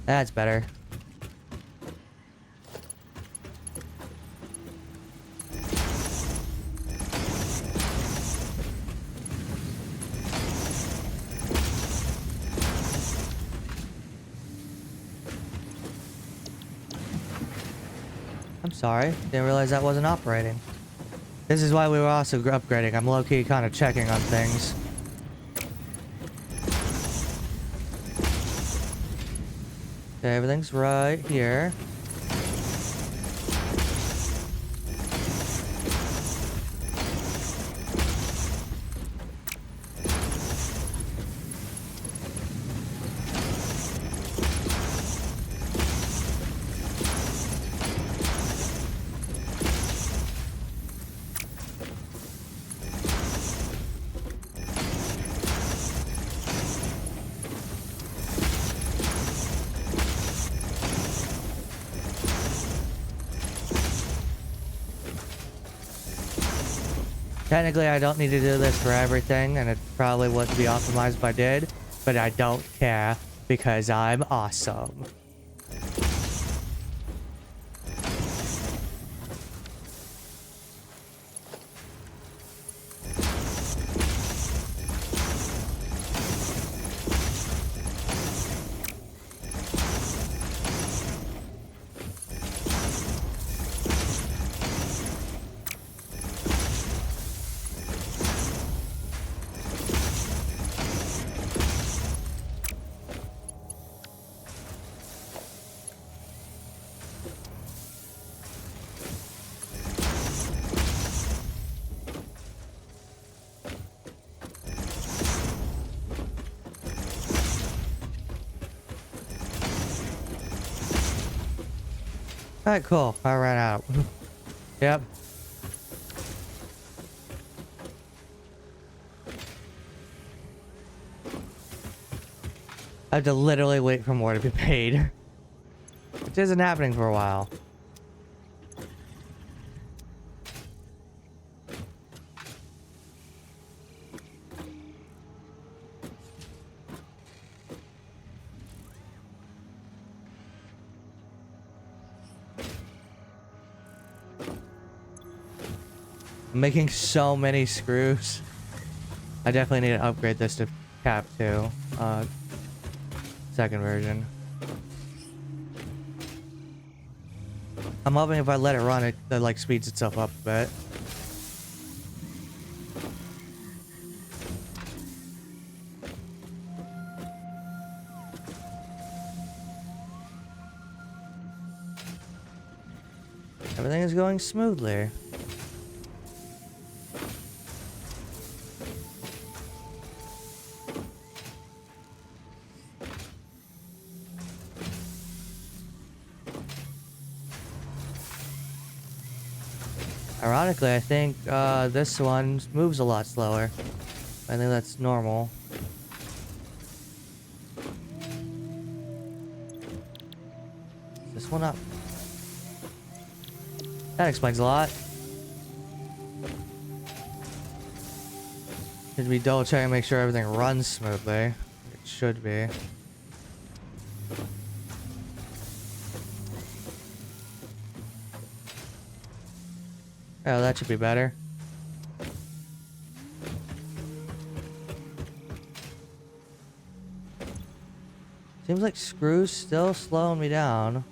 That's better. I'm sorry. Didn't realize that wasn't operating. This is why we were also upgrading. I'm low-key kind of checking on things. Okay, everything's right here. Technically, I don't need to do this for everything, and it probably wouldn't be optimized if I did, but I don't care because I'm awesome. Alright, cool. I ran out. Yep. I have to literally wait for more to be paid. Which isn't happening for a while. I'm making so many screws. I definitely need to upgrade this to Cap 2. Second version. I'm hoping if I let it run, it like speeds itself up a bit. Everything is going smoothly. Ironically, I think this one moves a lot slower. I think that's normal. Is this one up? That explains a lot. Should we double check and make sure everything runs smoothly? It should be. Oh, that should be better. Seems like screws still slowing me down.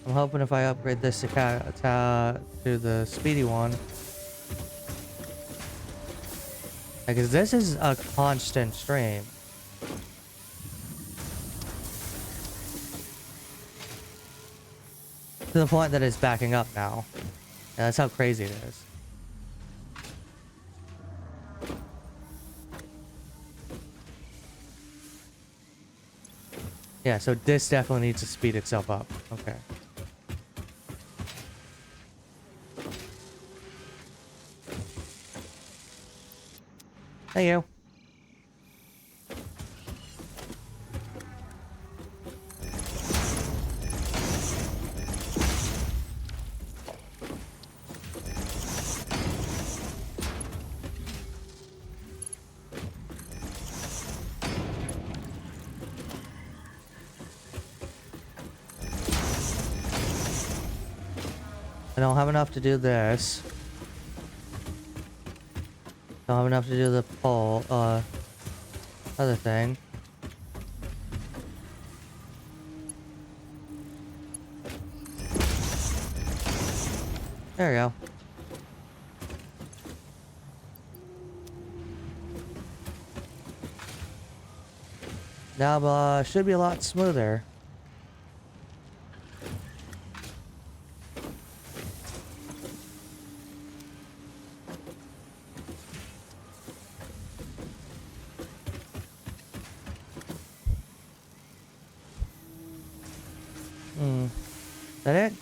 I'm hoping if I upgrade this to the speedy one. Because this is a constant stream. To the point that it's backing up now. Yeah, that's how crazy it is. Yeah, so this definitely needs to speed itself up. Okay. Thank you. I don't have enough to do this. Don't have enough to do the pole, other thing. There we go. Now, should be a lot smoother. Is that it?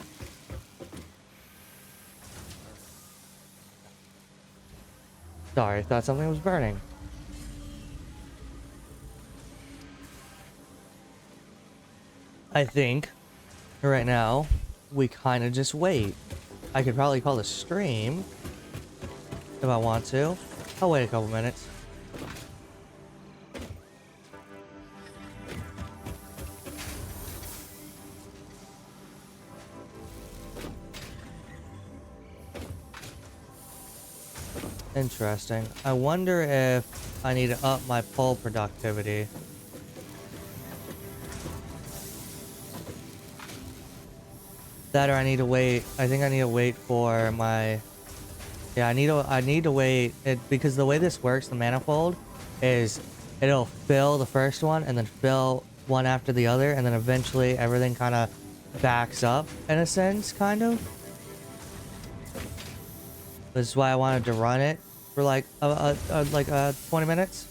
Sorry, I thought something was burning. I think right now we kind of just wait. I could probably call the stream if I want to. I'll wait a couple minutes. Interesting. I wonder if I need to up my pole productivity. That or I need to wait. I think I need to wait for my... Yeah, I need to wait it because the way this works, the manifold, is it'll fill the first one and then fill one after the other, and then eventually everything kind of backs up in a sense, kind of. This is why I wanted to run it for like 20 minutes,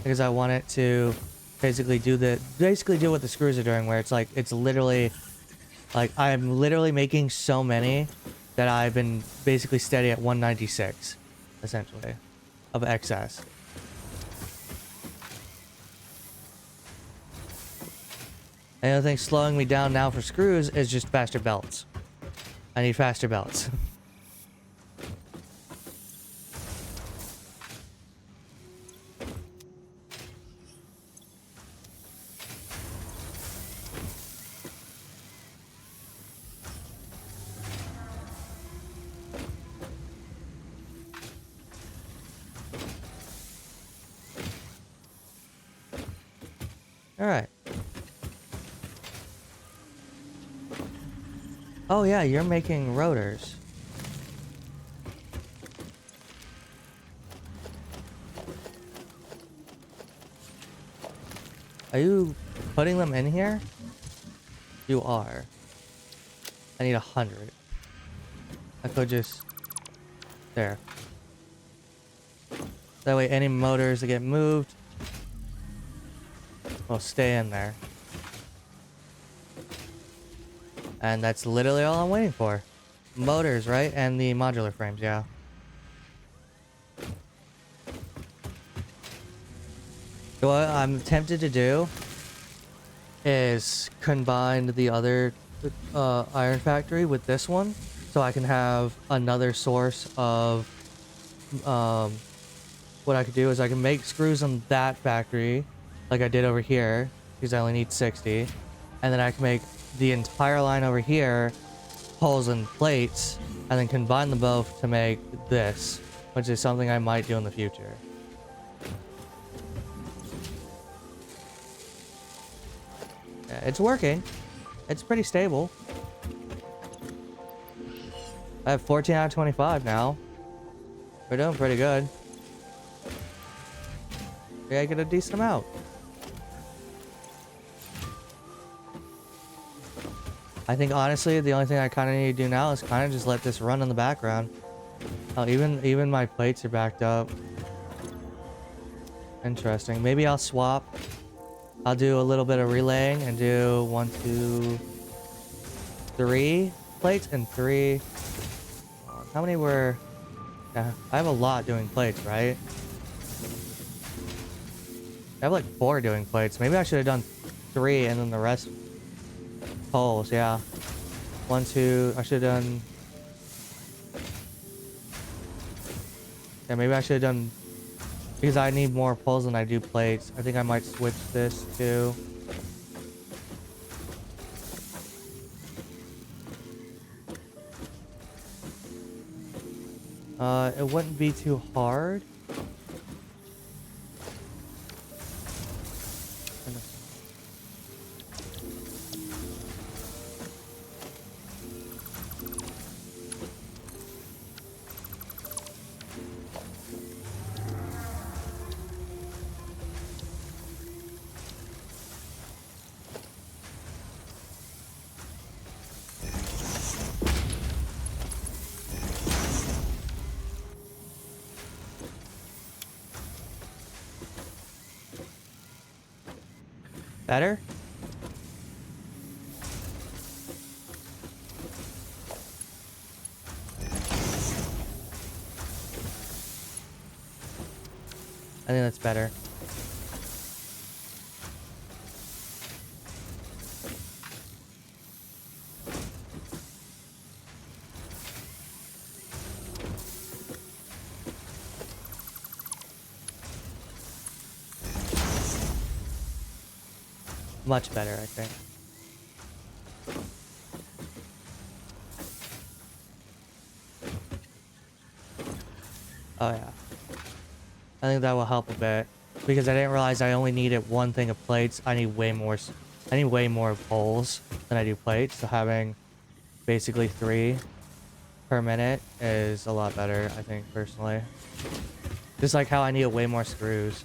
because I want it to basically do what the screws are doing, where it's like it's literally like I'm literally making so many that I've been basically steady at 196 essentially of excess. And the other thing slowing me down now for screws is just faster belts. I need faster belts. Alright. Oh yeah, you're making rotors. Are you putting them in here? You are. I need 100. I could just... There. That way any motors that get moved will stay in there. And that's literally all I'm waiting for. Motors, right? And the modular frames, yeah. So what I'm tempted to do is combine the other iron factory with this one, so I can have another source of what I could do is I can make screws on that factory like I did over here because I only need 60, and then I can make the entire line over here holes and plates and then combine them both to make this, which is something I might do in the future. Yeah, it's working. It's pretty stable. I have 14 out of 25 now. We're doing pretty good. Yeah, I get a decent amount. I think honestly, the only thing I kind of need to do now is kind of just let this run in the background. Oh, even my plates are backed up. Interesting. Maybe I'll swap. I'll do a little bit of relaying and do 1, 2, 3 plates and 3. How many were? Yeah, I have a lot doing plates, right? I have like 4 doing plates. Maybe I should have done 3 and then the rest poles. Yeah, 1, 2. I should have done. Yeah, maybe I should have done, because I need more poles than I do plates. I think I might switch this to. It wouldn't be too hard. Better? I think that's better. Much better, I think. Oh yeah. I think that will help a bit, because I didn't realize I only needed one thing of plates. I need way more. I need way more poles than I do plates. So having basically 3 per minute is a lot better, I think, personally. Just like how I need way more screws.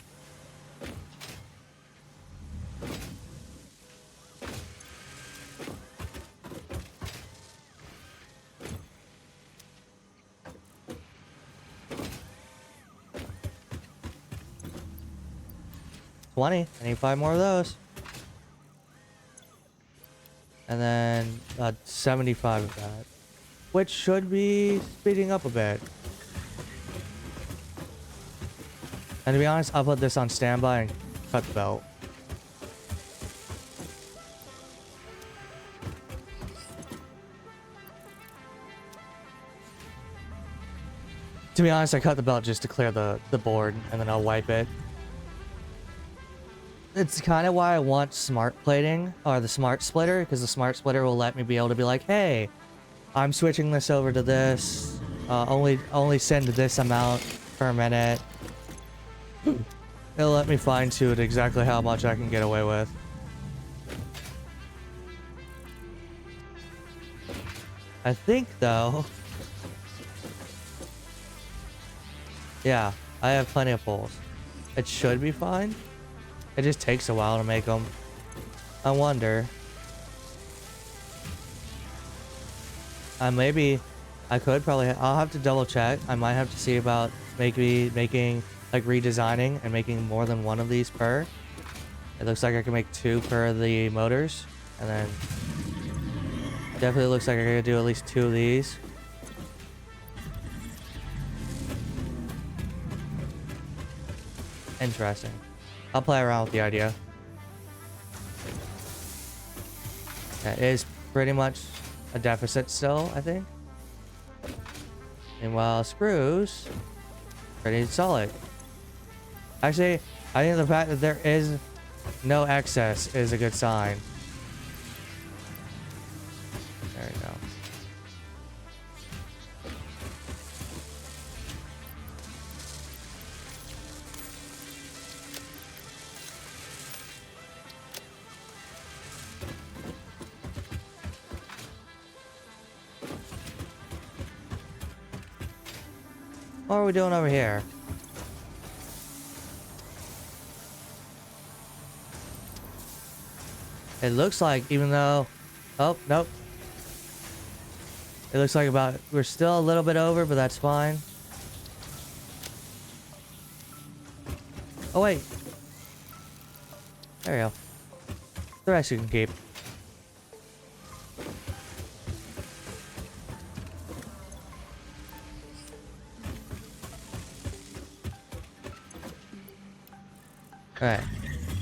I need 5 more of those. And then 75 of that. Which should be speeding up a bit. And to be honest, I'll put this on standby and cut the belt. To be honest, I cut the belt just to clear the board, and then I'll wipe it. It's kind of why I want smart plating, or the smart splitter, because the smart splitter will let me be able to be like, hey, I'm switching this over to this. Only send this amount per minute. It'll let me fine tune exactly how much I can get away with. I think though. Yeah, I have plenty of poles. It should be fine. It just takes a while to make them. I wonder. Maybe I could probably. I'll have to double check. I might have to see about maybe making like redesigning and making more than one of these per. It looks like I can make 2 per the motors, and then definitely looks like I could do at least 2 of these. Interesting. I'll play around with the idea. That is pretty much a deficit still, I think. Meanwhile, screws, pretty solid. Actually, I think the fact that there is no excess is a good sign. There we go. What are we doing over here? It looks like, even though... Oh, nope. It looks like we're still a little bit over, but that's fine. Oh, wait. There you go. The rest you can keep. Alright.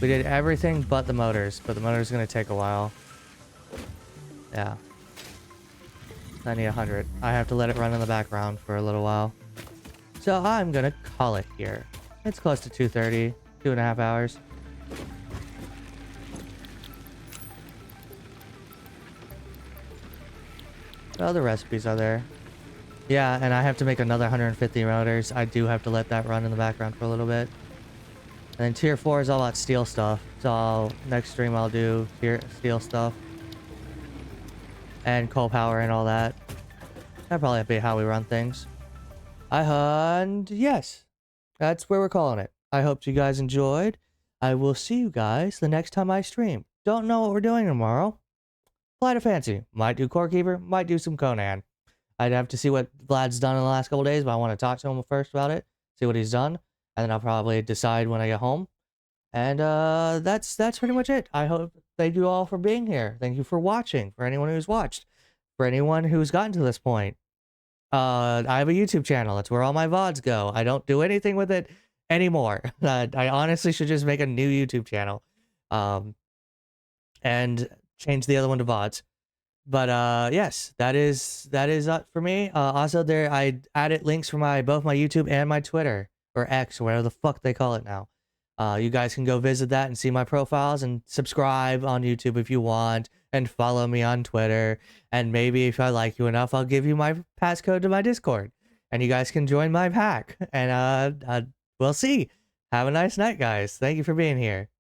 We did everything but the motors, but the motor's gonna take a while. Yeah. I need 100. I have to let it run in the background for a little while. So I'm gonna call it here. It's close to 2:30, 2.5 hours. What other recipes are there? Yeah, and I have to make another 150 motors. I do have to let that run in the background for a little bit. And then tier 4 is all about steel stuff. So next stream I'll do steel stuff. And coal power and all that. That'll probably be how we run things. And yes, that's where we're calling it. I hope you guys enjoyed. I will see you guys the next time I stream. Don't know what we're doing tomorrow. Flight of Fancy. Might do Core Keeper. Might do some Conan. I'd have to see what Vlad's done in the last couple days, but I want to talk to him first about it. See what he's done. And then I'll probably decide when I get home. And that's pretty much it. I hope thank you all for being here. Thank you for watching. For anyone who's watched. For anyone who's gotten to this point. I have a YouTube channel. That's where all my VODs go. I don't do anything with it anymore. I honestly should just make a new YouTube channel. And change the other one to VODs. But yes, that is for me. Also there I added links for both my YouTube and my Twitter. Or X, or whatever the fuck they call it now. You guys can go visit that and see my profiles and subscribe on YouTube if you want, and follow me on Twitter. And maybe if I like you enough, I'll give you my passcode to my Discord, and you guys can join my pack. And we'll see. Have a nice night, guys. Thank you for being here.